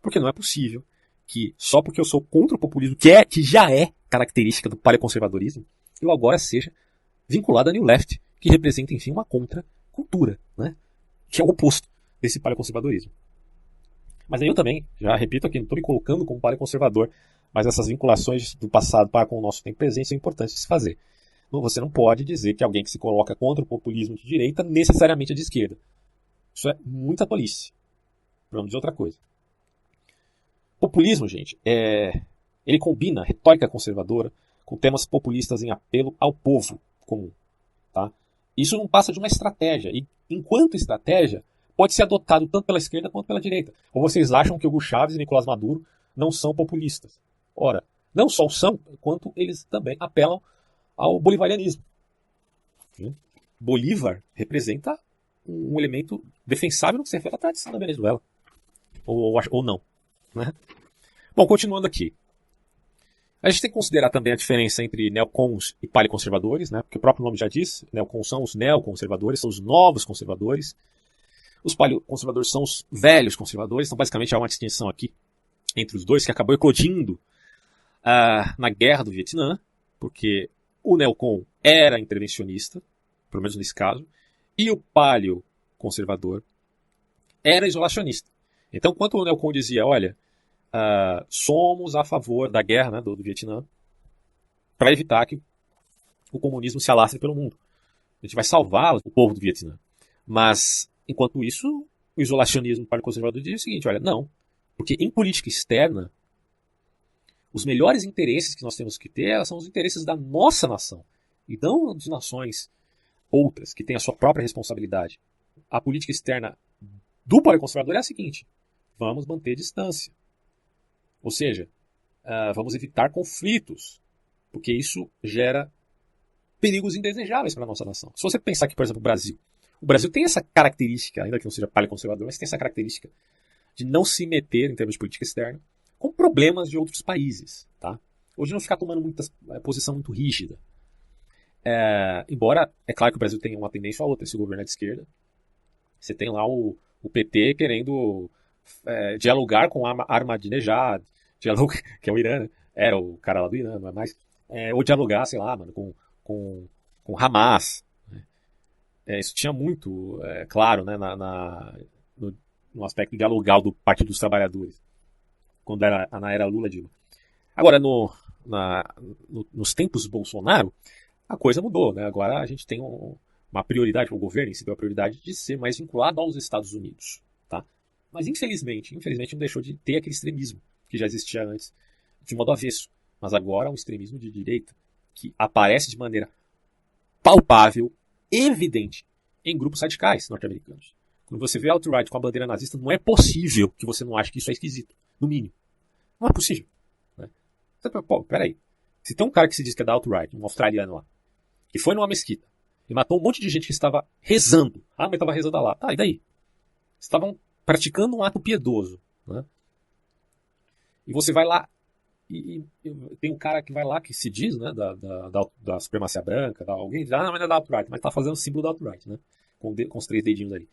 Porque não é possível que, só porque eu sou contra o populismo, que já é característica do paleoconservadorismo, eu agora seja vinculado à new left, que representa, enfim, uma contracultura, né? Que é o oposto desse paleoconservadorismo. Mas aí eu também, já repito aqui, não estou me colocando como paleoconservador, mas essas vinculações do passado para com o nosso tempo presente são importantes de se fazer. Você não pode dizer que alguém que se coloca contra o populismo de direita necessariamente é de esquerda. Isso é muita tolice. Vamos dizer outra coisa. Populismo, gente, ele combina retórica conservadora com temas populistas em apelo ao povo comum. Tá? Isso não passa de uma estratégia. E, enquanto estratégia, pode ser adotado tanto pela esquerda quanto pela direita. Ou vocês acham que Hugo Chávez e Nicolás Maduro não são populistas? Ora, não só são, quanto eles também apelam ao bolivarianismo. Bolívar representa um elemento defensável no que se refere à tradição da Venezuela. Ou não. Né? Bom, continuando aqui. A gente tem que considerar também a diferença entre neocons e paleoconservadores, né? Porque o próprio nome já diz, neocons são os neoconservadores, são os novos conservadores. Os paleoconservadores são os velhos conservadores, então basicamente há uma distinção aqui entre os dois que acabou eclodindo na guerra do Vietnã, porque o neocon era intervencionista, pelo menos nesse caso, e o paleoconservador era isolacionista. Então, enquanto o neocon dizia, olha, somos a favor da guerra, né, do Vietnã para evitar que o comunismo se alastre pelo mundo. A gente vai salvar o povo do Vietnã. Mas, enquanto isso, o isolacionismo para o conservador diz o seguinte, olha, não, porque em política externa, os melhores interesses que nós temos que ter são os interesses da nossa nação, e não de nações outras, que têm a sua própria responsabilidade. A política externa do paleoconservador é a seguinte, vamos manter distância. Ou seja, vamos evitar conflitos, porque isso gera perigos indesejáveis para a nossa nação. Se você pensar que, por exemplo, o Brasil tem essa característica, ainda que não seja paleoconservador, mas tem essa característica de não se meter, em termos de política externa, com problemas de outros países. Tá? Ou de não ficar tomando posição muito rígida. Embora, é claro que o Brasil tem uma tendência ou outra, esse governo é de esquerda. Você tem lá o PT querendo dialogar com Ahmadinejad, que é o Irã, né? Era o cara lá do Irã, não é mais. Ou dialogar, sei lá, mano, com Hamas. Isso tinha muito, claro, né, no aspecto dialogal do Partido dos Trabalhadores, quando era na era Lula-Dilma. Agora, nos tempos Bolsonaro, a coisa mudou, né? Agora a gente tem uma prioridade, o governo em si deu a prioridade de ser mais vinculado aos Estados Unidos. Tá? Mas infelizmente não deixou de ter aquele extremismo que já existia antes, de modo avesso. Mas agora é um extremismo de direita que aparece de maneira palpável, evidente, em grupos radicais norte-americanos. Quando você vê alt-right com a bandeira nazista, não é possível que você não ache que isso é esquisito, no mínimo. Não é possível. Né? Pô, peraí. Se tem um cara que se diz que é da alt-right, um australiano lá, que foi numa mesquita e matou um monte de gente que estava rezando. Ah, mas estava rezando lá. Tá, e daí? Estavam praticando um ato piedoso. Né? E você vai lá e tem um cara que vai lá que se diz, né, da supremacia branca, alguém diz, não, mas não é da alt-right, mas tá fazendo o símbolo da alt-right, né? Com os 3 dedinhos ali.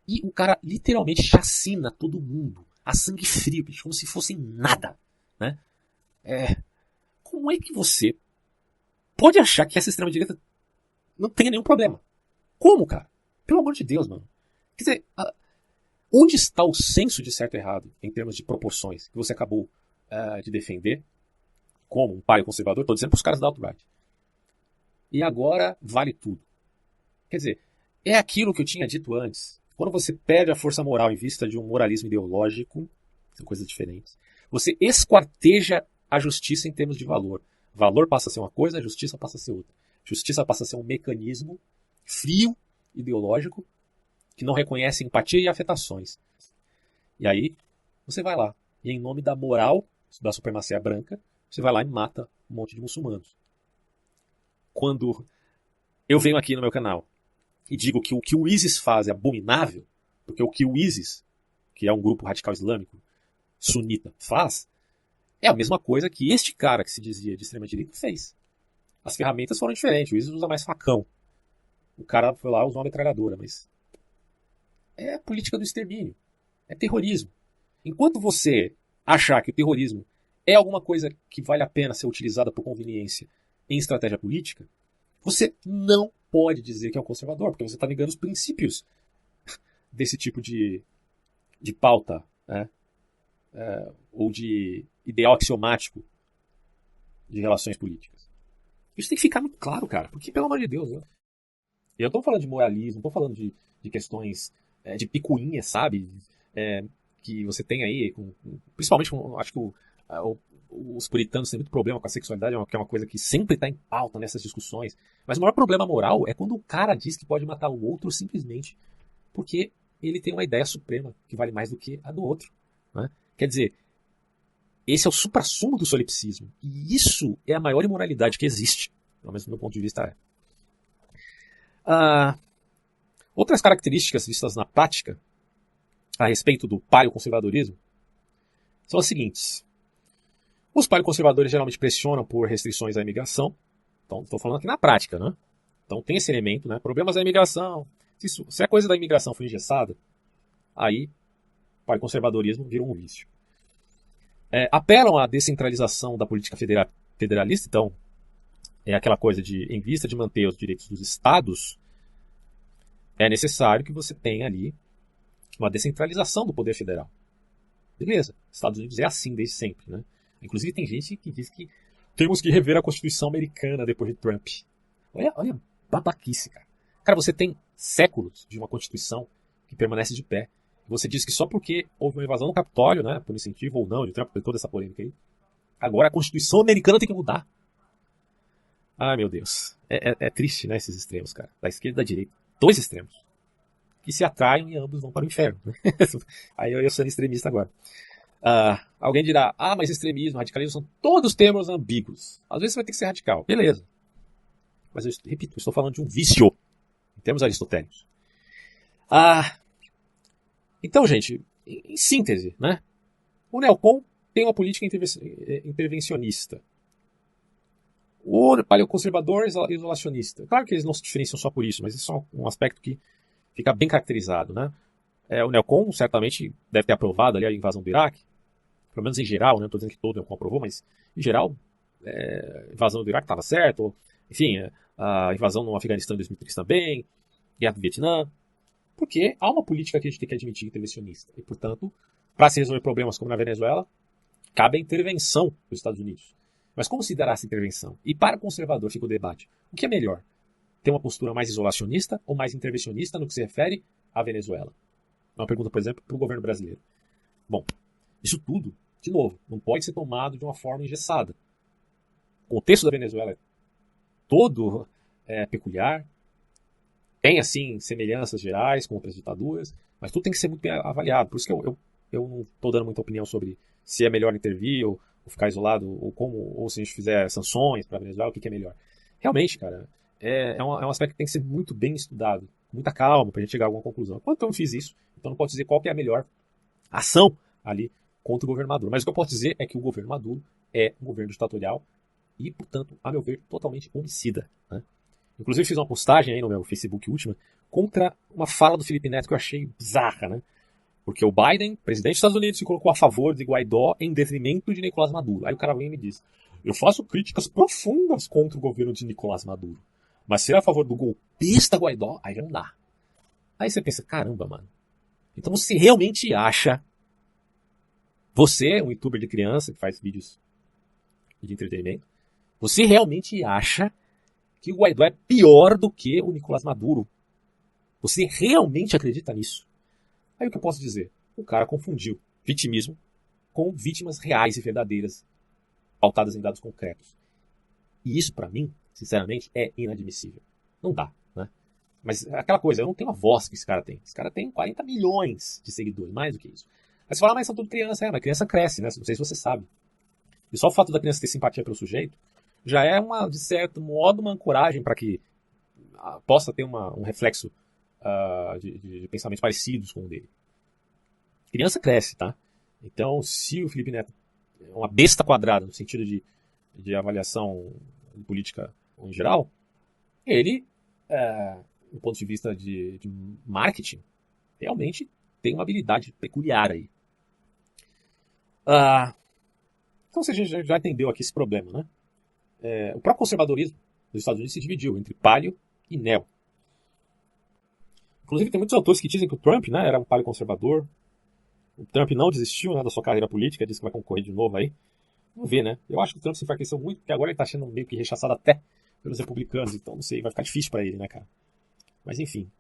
E o cara literalmente chacina todo mundo, a sangue frio, como se fosse nada. Né? Como é que você pode achar que essa extrema-direita não tenha nenhum problema? Como, cara? Pelo amor de Deus, mano. Quer dizer, onde está o senso de certo e errado, em termos de proporções, que você acabou de defender, como um paleoconservador? Estou dizendo para os caras da alt-right. E agora vale tudo. Quer dizer, é aquilo que eu tinha dito antes. Quando você perde a força moral em vista de um moralismo ideológico, são coisas diferentes, você esquarteja a justiça em termos de valor. Valor passa a ser uma coisa, a justiça passa a ser outra. Justiça passa a ser um mecanismo frio, ideológico, que não reconhece empatia e afetações. E aí, você vai lá, e em nome da moral, da supremacia branca, você vai lá e mata um monte de muçulmanos. Quando eu venho aqui no meu canal e digo que o que o ISIS faz é abominável, porque o que o ISIS, que é um grupo radical islâmico sunita, faz, é a mesma coisa que este cara que se dizia de extrema-direita fez. As ferramentas foram diferentes, o ISIS usa mais facão. O cara foi lá e usou uma metralhadora, mas é política do extermínio, é terrorismo. Enquanto você achar que o terrorismo é alguma coisa que vale a pena ser utilizada por conveniência em estratégia política, você não pode dizer que é um conservador, porque você está negando os princípios desse tipo de pauta, né? Ou de ideal axiomático de relações políticas. Isso tem que ficar muito claro, cara, porque, pelo amor de Deus, né? E eu não estou falando de moralismo, não estou falando de questões de picuinha, sabe? Que você tem aí, principalmente, acho que os puritanos têm muito problema com a sexualidade, que é uma coisa que sempre está em pauta nessas discussões. Mas o maior problema moral é quando o cara diz que pode matar o outro simplesmente porque ele tem uma ideia suprema que vale mais do que a do outro. Né? Quer dizer, esse é o suprassumo do solipsismo. E isso é a maior imoralidade que existe. Pelo menos do meu ponto de vista outras características vistas na prática a respeito do paleoconservadorismo são as seguintes. Os paleoconservadores geralmente pressionam por restrições à imigração. Então, estou falando aqui na prática, né? Então tem esse elemento, né? Problemas da imigração. Se a coisa da imigração for engessada, aí o paleoconservadorismo vira um vício. Apelam à descentralização da política federalista, então é aquela coisa de, em vista de manter os direitos dos estados, é necessário que você tenha ali uma descentralização do poder federal. Beleza, Estados Unidos é assim desde sempre, né? Inclusive tem gente que diz que temos que rever a Constituição americana depois de Trump. Olha babaquice, cara. Cara, você tem séculos de uma Constituição que permanece de pé. Você diz que só porque houve uma invasão no Capitólio, né, por incentivo ou não, de Trump, toda essa polêmica aí, agora a Constituição americana tem que mudar. Ai, meu Deus. É triste, né, esses extremos, cara. Da esquerda e da direita. Dois extremos. Que se atraem e ambos vão para o inferno. Né? Aí eu sou extremista agora. Alguém dirá, mas extremismo, radicalismo são todos termos ambíguos. Às vezes você vai ter que ser radical. Beleza. Mas eu repito, eu estou falando de um vício, em termos aristotélicos. Então, gente, em síntese, né? O neocon tem uma política intervencionista. O paleoconservador é isolacionista. Claro que eles não se diferenciam só por isso, mas isso é um aspecto que fica bem caracterizado, né? O neocon certamente deve ter aprovado ali a invasão do Iraque, pelo menos em geral, né? Não estou dizendo que todo neocon aprovou, mas em geral, a invasão do Iraque estava certo. Enfim, a invasão no Afeganistão em 2003 também, guerra do Vietnã. Porque há uma política que a gente tem que admitir intervencionista. E, portanto, para se resolver problemas como na Venezuela, cabe a intervenção dos Estados Unidos. Mas como se dará essa intervenção? E para o conservador fica o debate. O que é melhor? Ter uma postura mais isolacionista ou mais intervencionista no que se refere à Venezuela? É uma pergunta, por exemplo, para o governo brasileiro. Bom, isso tudo, de novo, não pode ser tomado de uma forma engessada. O contexto da Venezuela é todo peculiar. Tem, assim, semelhanças gerais com outras ditaduras, mas tudo tem que ser muito bem avaliado. Por isso que eu não estou dando muita opinião sobre se é melhor intervir ou ficar isolado, ou se a gente fizer sanções para a Venezuela, o que é melhor. Realmente, cara, é um aspecto que tem que ser muito bem estudado, com muita calma, para a gente chegar a alguma conclusão. Enquanto eu não fiz isso, então não posso dizer qual que é a melhor ação ali contra o governo Maduro. Mas o que eu posso dizer é que o governo Maduro é um governo ditatorial e, portanto, a meu ver, totalmente homicida, né? Inclusive fiz uma postagem aí no meu Facebook última contra uma fala do Felipe Neto que eu achei bizarra, né? Porque o Biden, presidente dos Estados Unidos, se colocou a favor de Guaidó em detrimento de Nicolás Maduro. Aí o cara vem e me diz, eu faço críticas profundas contra o governo de Nicolás Maduro, mas ser a favor do golpista Guaidó, aí já não dá. Aí você pensa, caramba, mano. Então você realmente acha, você, um youtuber de criança que faz vídeos de entretenimento, você realmente acha que o Guaidó é pior do que o Nicolás Maduro? Você realmente acredita nisso? Aí o que eu posso dizer? O cara confundiu vitimismo com vítimas reais e verdadeiras, pautadas em dados concretos. E isso, para mim, sinceramente, é inadmissível. Não dá, né? Mas aquela coisa, eu não tenho a voz que esse cara tem. Esse cara tem 40 milhões de seguidores, mais do que isso. Aí você fala, mas são tudo criança. Mas criança cresce, né? Não sei se você sabe. E só o fato da criança ter simpatia pelo sujeito já é, de certo modo, uma ancoragem para que possa ter um reflexo de pensamentos parecidos com o dele. Criança cresce, tá? Então, se o Felipe Neto é uma besta quadrada no sentido de avaliação política em geral, ele, do ponto de vista de marketing, realmente tem uma habilidade peculiar aí. Então você já entendeu aqui esse problema, né? O próprio conservadorismo dos Estados Unidos se dividiu entre paleo e neo. Inclusive tem muitos autores que dizem que o Trump, né, era um paleo conservador. O Trump não desistiu, né, da sua carreira política, disse que vai concorrer de novo aí. Vamos ver, né? Eu acho que o Trump se enfraqueceu muito, porque agora ele está sendo meio que rechaçado até pelos republicanos, então não sei, vai ficar difícil para ele, né, cara? Mas enfim.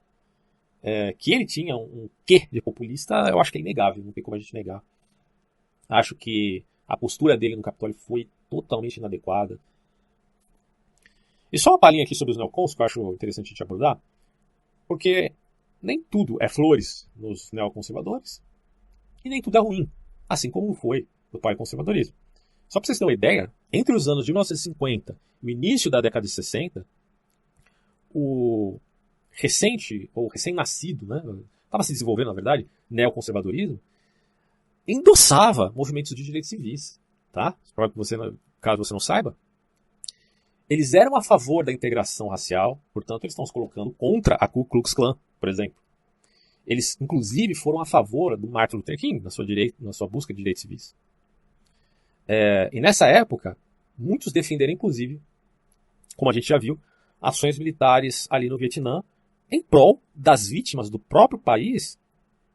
Que ele tinha um quê de populista, eu acho que é inegável, não tem como a gente negar. Acho que a postura dele no Capitólio foi totalmente inadequada. E só uma palhinha aqui sobre os neocons, que eu acho interessante a gente abordar, porque nem tudo é flores nos neoconservadores, e nem tudo é ruim, assim como foi no paleoconservadorismo. Só para vocês terem uma ideia, entre os anos de 1950 e o início da década de 60, o recente, ou recém-nascido, né, estava se desenvolvendo, na verdade, neoconservadorismo, endossava movimentos de direitos civis. Tá? Caso você não saiba, eles eram a favor da integração racial, portanto eles estão se colocando contra a Ku Klux Klan, por exemplo. Eles, inclusive, foram a favor do Martin Luther King na sua busca de direitos civis. E nessa época, muitos defenderam, inclusive, como a gente já viu, ações militares ali no Vietnã em prol das vítimas do próprio país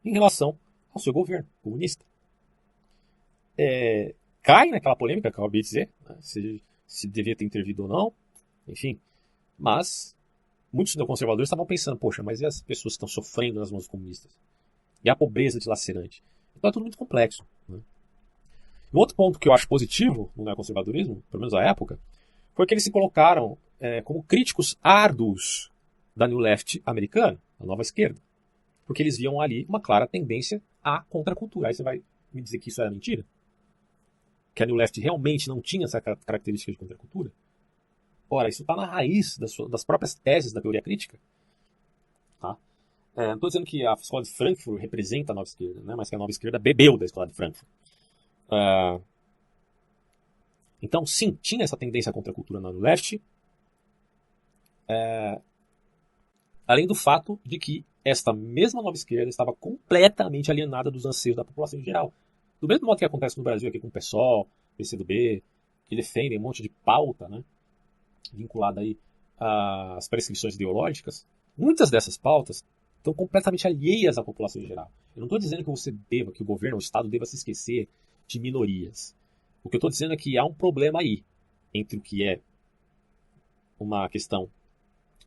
em relação ao seu governo comunista. Cai naquela polêmica que eu acabei de dizer, né, se devia ter intervido ou não, enfim. Mas muitos neoconservadores estavam pensando, poxa, mas e as pessoas que estão sofrendo nas mãos dos comunistas? E a pobreza dilacerante? Então é tudo muito complexo. Né? Um outro ponto que eu acho positivo no neoconservadorismo, pelo menos à época, foi que eles se colocaram como críticos árduos da New Left americana, a nova esquerda. Porque eles viam ali uma clara tendência à contracultura. Aí você vai me dizer que isso era mentira? Que a New Left realmente não tinha essa característica de contracultura? Ora, isso está na raiz das próprias teses da teoria crítica. Tá? Não estou dizendo que a escola de Frankfurt representa a nova esquerda, né? Mas que a nova esquerda bebeu da escola de Frankfurt. Então, sim, tinha essa tendência à contracultura na New Left, além do fato de que esta mesma nova esquerda estava completamente alienada dos anseios da população em geral. Do mesmo modo que acontece no Brasil aqui com o PSOL, PCdoB, que defendem um monte de pauta, né, vinculada aí às prescrições ideológicas, muitas dessas pautas estão completamente alheias à população em geral. Eu não estou dizendo que o governo, o Estado deva se esquecer de minorias. O que eu estou dizendo é que há um problema aí entre o que é uma questão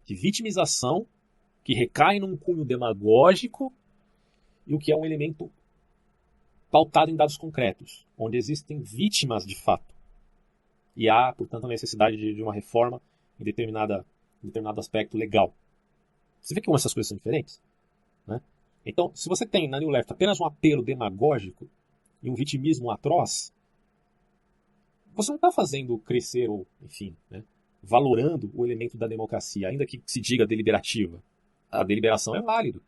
de vitimização que recai num cunho demagógico e o que é um elemento pautado em dados concretos, onde existem vítimas de fato. E há, portanto, a necessidade de uma reforma em determinado aspecto legal. Você vê que como essas coisas são diferentes? Né? Então, se você tem na New Left apenas um apelo demagógico e um vitimismo atroz, você não está fazendo crescer ou, enfim, né, valorando o elemento da democracia, ainda que se diga deliberativa. A deliberação é válido.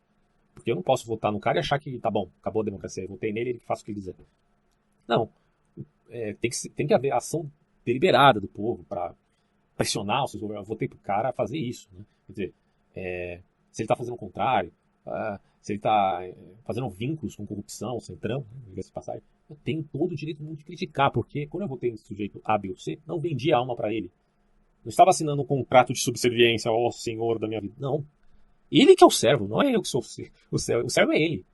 Porque eu não posso votar no cara e achar que tá bom, acabou a democracia, eu votei nele, ele faz o que ele quiser. Não. Tem que haver ação deliberada do povo para pressionar os seus governantes. Eu votei pro cara fazer isso. Né? Quer dizer, se ele está fazendo o contrário, se ele está fazendo vínculos com corrupção, centrão, né, de passagem, eu tenho todo o direito do mundo de criticar, porque quando eu votei nesse sujeito A, B ou C, não vendi a alma para ele. Não estava assinando um contrato de subserviência ao senhor da minha vida. Não. Ele que é o servo, não é eu que sou o servo. O servo é ele.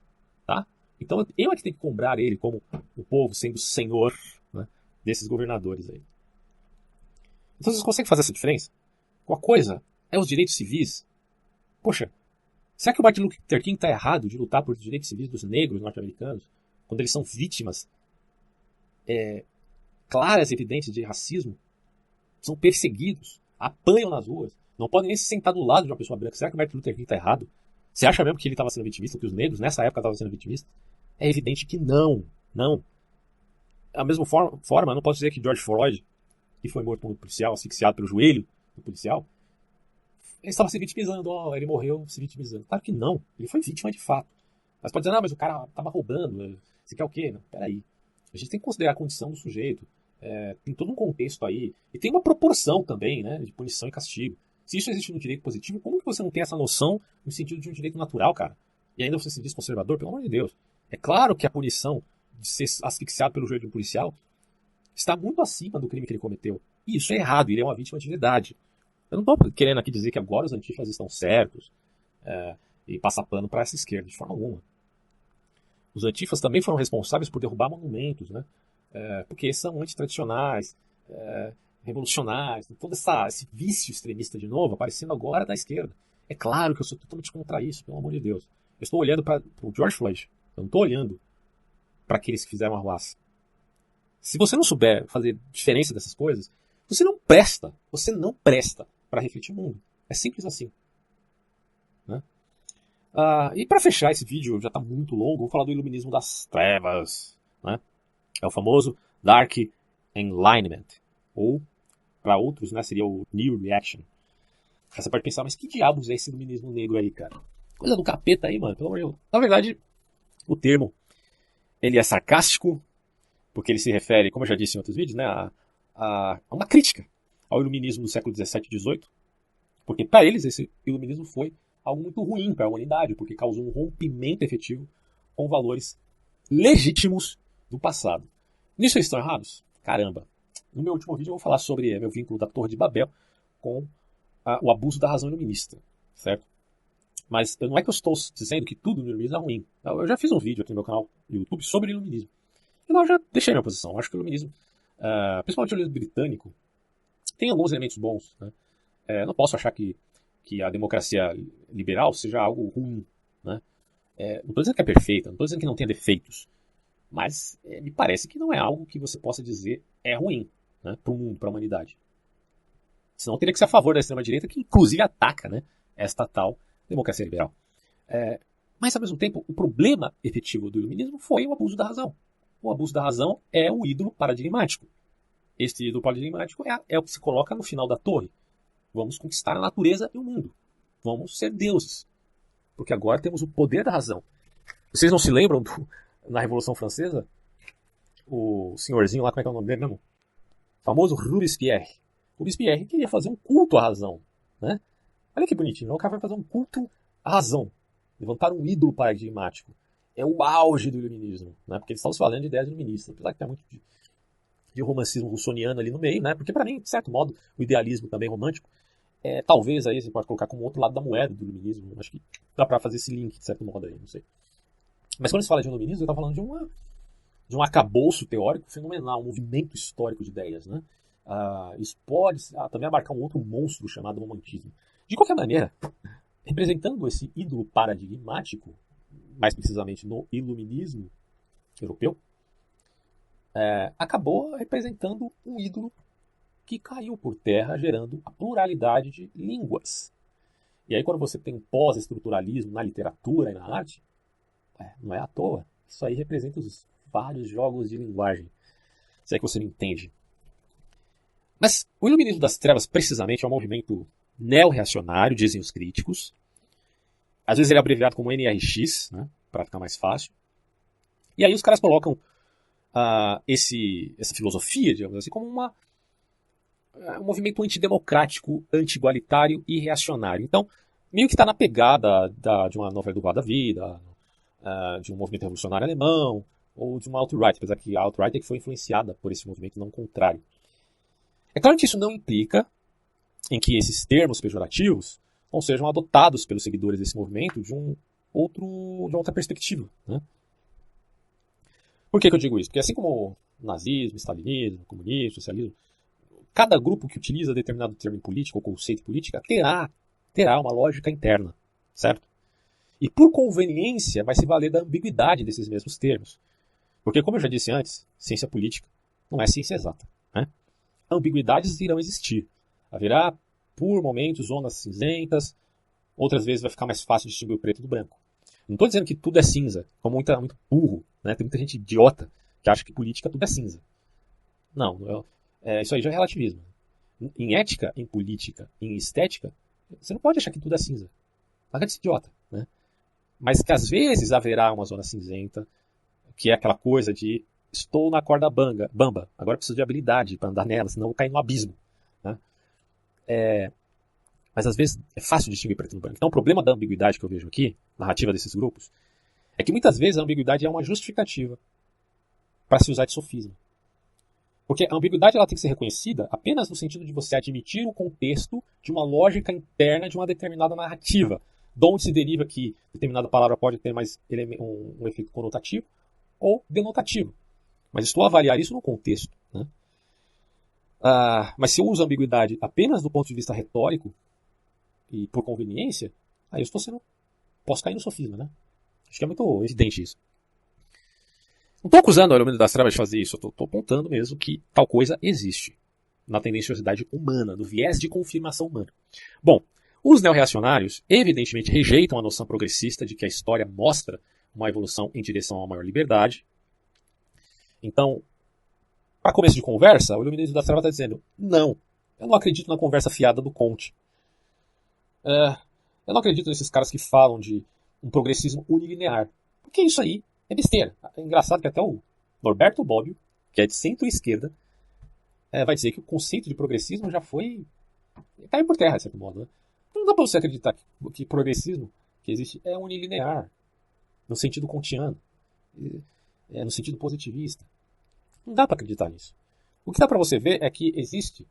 Tá? Então eu é que tenho que cobrar ele como o povo sendo senhor, né, desses governadores aí. Então vocês conseguem fazer essa diferença? Uma coisa é os direitos civis. Poxa, será que o Martin Luther King está errado de lutar por direitos civis dos negros norte-americanos quando eles são vítimas claras e evidentes de racismo? São perseguidos, apanham nas ruas, não podem nem se sentar do lado de uma pessoa branca. Será que o Martin Luther King está errado? Você acha mesmo que ele estava sendo vitimista, que os negros nessa época estavam sendo vitimistas? É evidente que não. Não. Da mesma forma, eu não posso dizer que George Floyd, que foi morto por um policial, asfixiado pelo joelho do policial, ele estava se vitimizando. Ele morreu se vitimizando. Claro que não. Ele foi vítima de fato. Mas pode dizer, mas o cara estava roubando. Você quer o quê? Não, peraí. A gente tem que considerar a condição do sujeito. Tem todo um contexto aí. E tem uma proporção também, né, de punição e castigo. Se isso existe no direito positivo, como que você não tem essa noção no sentido de um direito natural, cara? E ainda você se diz conservador? Pelo amor de Deus. É claro que a punição de ser asfixiado pelo joelho de um policial está muito acima do crime que ele cometeu. E isso é errado, ele é uma vítima de verdade. Eu não estou querendo aqui dizer que agora os antifas estão certos e passar pano para essa esquerda, de forma alguma. Os antifas também foram responsáveis por derrubar monumentos, né? Porque são antitradicionais, revolucionários, todo esse vício extremista de novo, aparecendo agora da esquerda. É claro que eu sou totalmente contra isso, pelo amor de Deus. Eu estou olhando para o George Floyd, eu não estou olhando para aqueles que fizeram a arruaça. Se você não souber fazer diferença dessas coisas, você não presta para refletir o mundo. É simples assim. Né? E para fechar esse vídeo, já está muito longo, vou falar do iluminismo das trevas. Né? É o famoso Dark Enlightenment, ou para outros, né, seria o New Reaction. Aí você pode pensar, mas que diabos é esse iluminismo negro aí, cara? Coisa do capeta aí, mano, pelo amor de Deus. Na verdade, o termo ele é sarcástico, porque ele se refere, como eu já disse em outros vídeos, né, a uma crítica ao iluminismo do século XVII e XVIII, porque para eles esse iluminismo foi algo muito ruim para a humanidade, porque causou um rompimento efetivo com valores legítimos do passado. Nisso eles estão errados? Caramba! No meu último vídeo eu vou falar sobre meu vínculo da Torre de Babel com o abuso da razão iluminista, certo? Mas não é que eu estou dizendo que tudo no iluminismo é ruim. Eu já fiz um vídeo aqui no meu canal no YouTube sobre iluminismo. E lá eu já deixei minha posição. Eu acho que o iluminismo, principalmente o iluminismo britânico, tem alguns elementos bons. Né? Eu não posso achar que que a democracia liberal seja algo ruim, né? Não estou dizendo que é perfeita, não estou dizendo que não tenha defeitos, mas me parece que não é algo que você possa dizer é ruim, né, para o mundo, para a humanidade. Senão teria que ser a favor da extrema-direita, que inclusive ataca, né, esta tal democracia liberal. Mas, ao mesmo tempo, o problema efetivo do iluminismo foi o abuso da razão. O abuso da razão é o ídolo paradigmático. Este ídolo paradigmático é o que se coloca no final da torre. Vamos conquistar a natureza e o mundo. Vamos ser deuses. Porque agora temos o poder da razão. Vocês não se lembram, na Revolução Francesa, o senhorzinho lá, como é que é o nome dele mesmo? O famoso Robespierre. Robespierre queria fazer um culto à razão, né? Olha que bonitinho, o cara vai fazer um culto à razão. Levantar um ídolo paradigmático. É o auge do iluminismo, né? Porque eles estão se falando de ideias iluministas, apesar que tem muito de romancismo russoniano ali no meio, né? Porque para mim, de certo modo, o idealismo também romântico, talvez aí você pode colocar como outro lado da moeda do iluminismo. Acho que dá para fazer esse link, de certo modo aí, não sei. Mas quando se fala de iluminismo, eu estou falando de um arcabouço teórico fenomenal, um movimento histórico de ideias, né? Isso pode também abarcar um outro monstro chamado romantismo. De qualquer maneira, representando esse ídolo paradigmático, mais precisamente no iluminismo europeu, acabou representando um ídolo que caiu por terra, gerando a pluralidade de línguas. E aí quando você tem pós-estruturalismo na literatura e na arte, não é à toa. Isso aí representa os vários jogos de linguagem. Se é que você não entende. Mas o iluminismo das trevas, precisamente, é um movimento neo-reacionário, dizem os críticos. Às vezes ele é abreviado como NRX, né, para ficar mais fácil. E aí os caras colocam essa filosofia, digamos assim, como um movimento antidemocrático, anti-igualitário e reacionário. Então, meio que está na pegada de uma nova Eduardo da vida, de um movimento revolucionário alemão, ou de uma alt-right, apesar que a alt-right é que foi influenciada por esse movimento, não o contrário. É claro que isso não implica em que esses termos pejorativos não sejam adotados pelos seguidores desse movimento de uma outra perspectiva, né? Por que eu digo isso? Porque assim como nazismo, stalinismo, comunismo, socialismo, cada grupo que utiliza determinado termo político ou conceito político terá uma lógica interna, certo? E por conveniência vai se valer da ambiguidade desses mesmos termos. Porque, como eu já disse antes, ciência política não é ciência exata, né? Ambiguidades irão existir. Haverá, por momentos, zonas cinzentas, outras vezes vai ficar mais fácil distinguir o preto do branco. Não estou dizendo que tudo é cinza, como muito burro, né? Tem muita gente idiota que acha que política tudo é cinza. Não, isso aí já é relativismo. Em ética, em política, em estética, você não pode achar que tudo é cinza. Larga de ser idiota, né? Mas que às vezes haverá uma zona cinzenta, que é aquela coisa de estou na corda bamba, agora preciso de habilidade para andar nela, senão eu vou cair no abismo, né? Mas às vezes é fácil distinguir preto do branco. Então o problema da ambiguidade que eu vejo aqui, narrativa desses grupos, é que muitas vezes a ambiguidade é uma justificativa para se usar de sofisma. Porque a ambiguidade ela tem que ser reconhecida apenas no sentido de você admitir o contexto de uma lógica interna de uma determinada narrativa, de onde se deriva que determinada palavra pode ter mais um efeito conotativo ou denotativo. Mas estou a avaliar isso no contexto, né? Mas se eu uso a ambiguidade apenas do ponto de vista retórico e por conveniência, aí eu posso cair no sofisma, né? Acho que é muito evidente isso. Não estou acusando o Iluminismo das Trevas de fazer isso, eu estou apontando mesmo que tal coisa existe na tendenciosidade humana, no viés de confirmação humana. Bom, os neorreacionários evidentemente rejeitam a noção progressista de que a história mostra uma evolução em direção a maior liberdade. Então, para começo de conversa, o Iluminismo das Trevas está dizendo: não, eu não acredito na conversa fiada do Comte. Eu não acredito nesses caras que falam de um progressismo unilinear. Porque isso aí é besteira. É engraçado que até o Norberto Bobbio, que é de centro-esquerda, vai dizer que o conceito de progressismo já caiu por terra, de certo modo, né? Não dá para você acreditar que progressismo que existe é unilinear, no sentido kantiano, no sentido positivista. Não dá para acreditar nisso. O que dá para você ver é que existe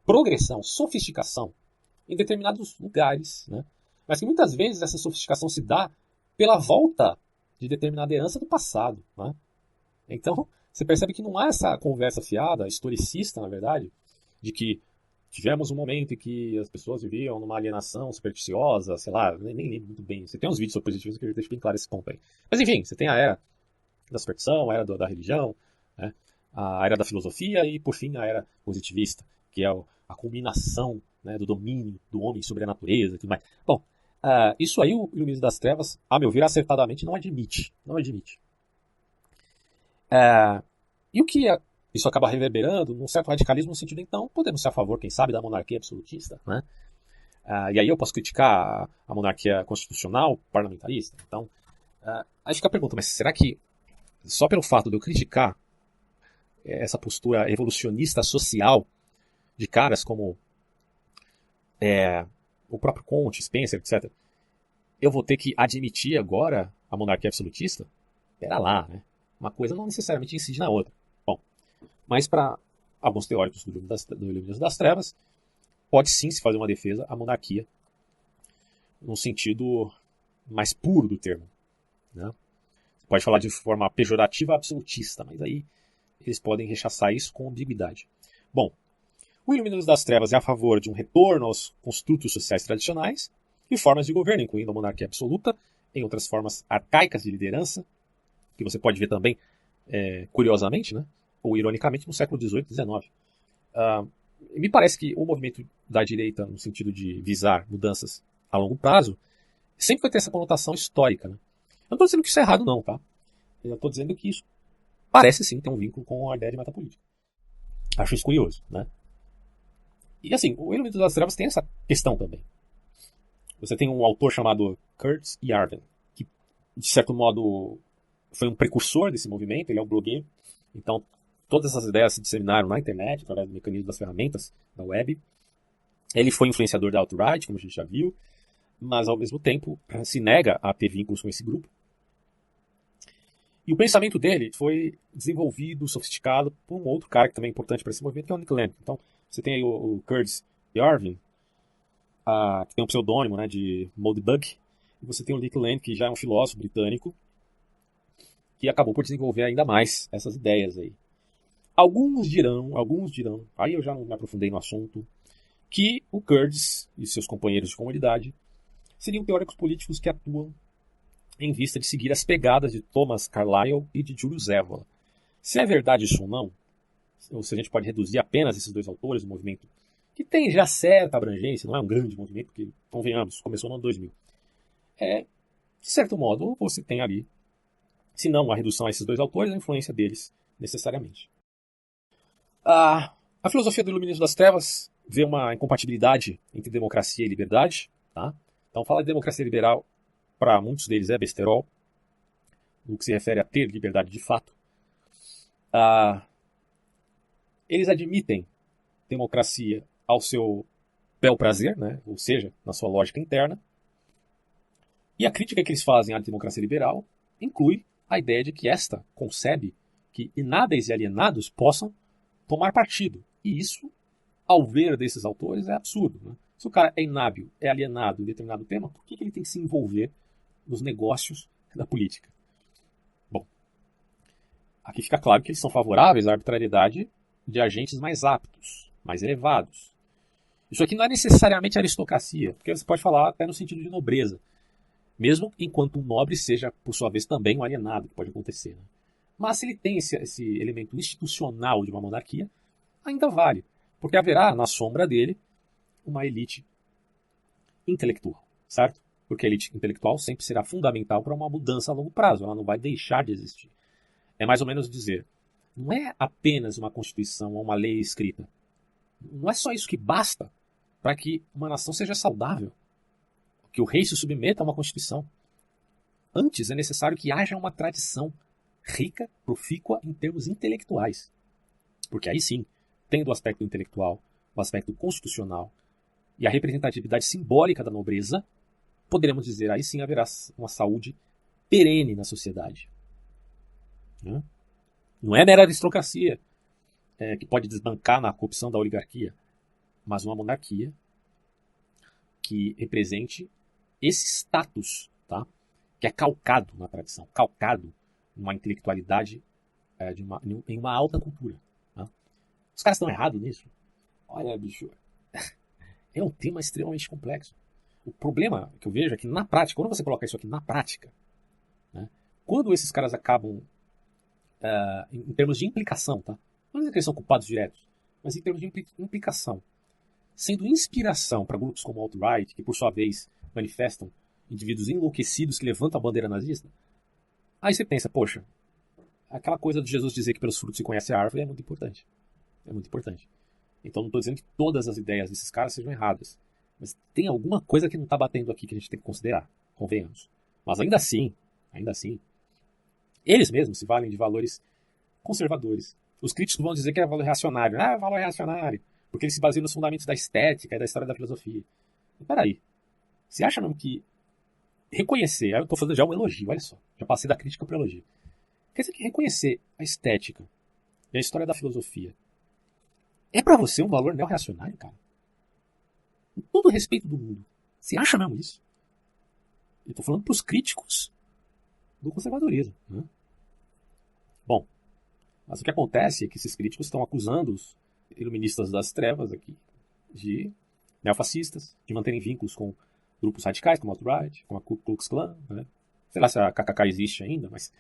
progressão, sofisticação em determinados lugares, né? Mas que muitas vezes essa sofisticação se dá pela volta de determinada herança do passado, né? Então, você percebe que não há essa conversa fiada, historicista, na verdade, de que tivemos um momento em que as pessoas viviam numa alienação supersticiosa, sei lá, nem lembro muito bem. Você tem uns vídeos sobre positivismo que deixam bem claro esse ponto aí. Mas enfim, você tem a era da superstição, a era da religião, né? A era da filosofia e, por fim, a era positivista, que é a culminação, né, do domínio do homem sobre a natureza e tudo mais. Bom, isso aí o Iluminismo das Trevas, a meu ver, acertadamente não admite. Não admite. E o que isso acaba reverberando num certo radicalismo no sentido, então, podemos ser a favor, quem sabe, da monarquia absolutista, né? E aí eu posso criticar a monarquia constitucional, parlamentarista. Então, aí fica a pergunta, mas será que só pelo fato de eu criticar essa postura evolucionista social de caras como o próprio Comte, Spencer, etc., eu vou ter que admitir agora a monarquia absolutista? Pera lá, né? Uma coisa não necessariamente incide na outra. Bom, mas para alguns teóricos do Iluminismo das Trevas, pode sim se fazer uma defesa à monarquia no sentido mais puro do termo, né? Você pode falar de forma pejorativa absolutista, mas aí eles podem rechaçar isso com ambiguidade. Bom, o Iluminismo das Trevas é a favor de um retorno aos construtos sociais tradicionais e formas de governo, incluindo a monarquia absoluta, em outras formas arcaicas de liderança, que você pode ver também, curiosamente, né, ou ironicamente, no século XVIII e XIX. Me parece que o movimento da direita, no sentido de visar mudanças a longo prazo, sempre vai ter essa conotação histórica. Né? Eu não estou dizendo que isso é errado, não, tá? Eu estou dizendo que isso parece sim ter um vínculo com a ideia de metapolítica. Acho isso curioso, né? E assim, o Iluminismo das Trevas tem essa questão também. Você tem um autor chamado Kurt Yarvin, que, de certo modo, foi um precursor desse movimento, ele é um blogueiro. Então, todas essas ideias se disseminaram na internet, através do mecanismo das ferramentas da web. Ele foi influenciador da alt-right, como a gente já viu, mas, ao mesmo tempo, se nega a ter vínculos com esse grupo. E o pensamento dele foi desenvolvido, sofisticado, por um outro cara que também é importante para esse movimento, que é o Nick Land. Então, você tem aí o Kurt Yarvin, que tem um pseudônimo, né, de Moldbug, e você tem o Nick Land, que já é um filósofo britânico, que acabou por desenvolver ainda mais essas ideias aí. Alguns dirão, aí eu já não me aprofundei no assunto, que o Kurtz e seus companheiros de comunidade seriam teóricos políticos que atuam em vista de seguir as pegadas de Thomas Carlyle e de Julius Evola. Se é verdade isso ou não, ou se a gente pode reduzir apenas esses dois autores, o movimento que tem já certa abrangência, não é um grande movimento, porque, convenhamos, começou no ano 2000. De certo modo, você tem ali, se não a redução a esses dois autores, a influência deles, necessariamente. A filosofia do Iluminismo das Trevas vê uma incompatibilidade entre democracia e liberdade. Tá? Então, falar de democracia liberal, para muitos deles, é besterol, no que se refere a ter liberdade de fato. Eles admitem democracia ao seu bel prazer, né? Ou seja, na sua lógica interna. E a crítica que eles fazem à democracia liberal inclui a ideia de que esta concebe que inábeis e alienados possam tomar partido. E isso, ao ver desses autores, é absurdo. Né? Se o cara é inábil, é alienado em determinado tema, por que ele tem que se envolver nos negócios da política? Bom, aqui fica claro que eles são favoráveis à arbitrariedade de agentes mais aptos, mais elevados. Isso aqui não é necessariamente aristocracia, porque você pode falar até no sentido de nobreza, mesmo enquanto um nobre seja, por sua vez, também um alienado, que pode acontecer. Né? Mas se ele tem esse elemento institucional de uma monarquia, ainda vale, porque haverá na sombra dele uma elite intelectual, certo? Porque a elite intelectual sempre será fundamental para uma mudança a longo prazo, ela não vai deixar de existir. É mais ou menos dizer, não é apenas uma constituição ou uma lei escrita. Não é só isso que basta para que uma nação seja saudável, que o rei se submeta a uma constituição. Antes é necessário que haja uma tradição rica, profícua em termos intelectuais. Porque aí sim, tendo o aspecto intelectual, o aspecto constitucional e a representatividade simbólica da nobreza, poderemos dizer aí sim haverá uma saúde perene na sociedade. Não é mera aristocracia que pode desbancar na corrupção da oligarquia, mas uma monarquia que represente esse status, tá? Que é calcado na tradição, calcado numa intelectualidade em uma alta cultura. Tá? Os caras estão errados nisso. Olha, bicho, é um tema extremamente complexo. O problema que eu vejo é que na prática, quando você coloca isso aqui na prática, né, quando esses caras acabam, em termos de implicação, tá? Não é que eles são culpados diretos, mas em termos de implicação, sendo inspiração para grupos como alt-right, que por sua vez manifestam indivíduos enlouquecidos que levantam a bandeira nazista, aí você pensa, poxa, aquela coisa de Jesus dizer que pelos frutos se conhece a árvore é muito importante. É muito importante. Então não estou dizendo que todas as ideias desses caras sejam erradas, mas tem alguma coisa que não está batendo aqui que a gente tem que considerar, convenhamos. Mas ainda assim, eles mesmos se valem de valores conservadores. Os críticos vão dizer que é valor reacionário. Ah, valor reacionário. Porque ele se baseia nos fundamentos da estética e da história da filosofia. Mas peraí. Você acha mesmo que reconhecer... Aí eu estou fazendo já um elogio, olha só. Já passei da crítica para o elogio. Quer dizer que reconhecer a estética e a história da filosofia é para você um valor neo-reacionário, cara? Com todo o respeito do mundo. Você acha mesmo isso? Eu estou falando para os críticos do conservadorismo. Né? Bom, mas o que acontece é que esses críticos estão acusando os iluministas das trevas aqui de neofascistas, de manterem vínculos com grupos radicais, como a alt-right, com a Ku Klux Klan. Né? Sei lá se a KKK existe ainda, mas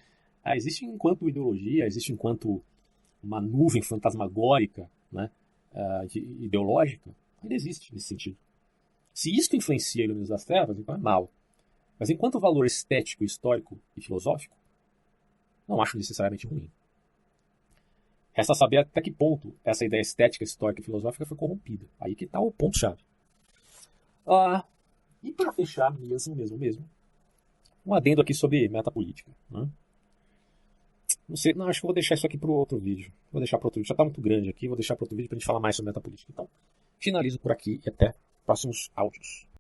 existe enquanto ideologia, existe enquanto uma nuvem fantasmagórica, né, ideológica, ainda existe nesse sentido. Se isto influencia a iluminação das trevas, então é mal. Mas enquanto valor estético, histórico e filosófico, não acho necessariamente ruim. Resta saber até que ponto essa ideia estética, histórica e filosófica foi corrompida. Aí que está o ponto-chave. E para fechar mesmo, um adendo aqui sobre metapolítica. Né? Não sei, não, acho que eu vou deixar isso aqui para outro vídeo. Vou deixar para outro vídeo, já está muito grande aqui, vou deixar para outro vídeo para a gente falar mais sobre metapolítica. Então, finalizo por aqui e até próximos áudios.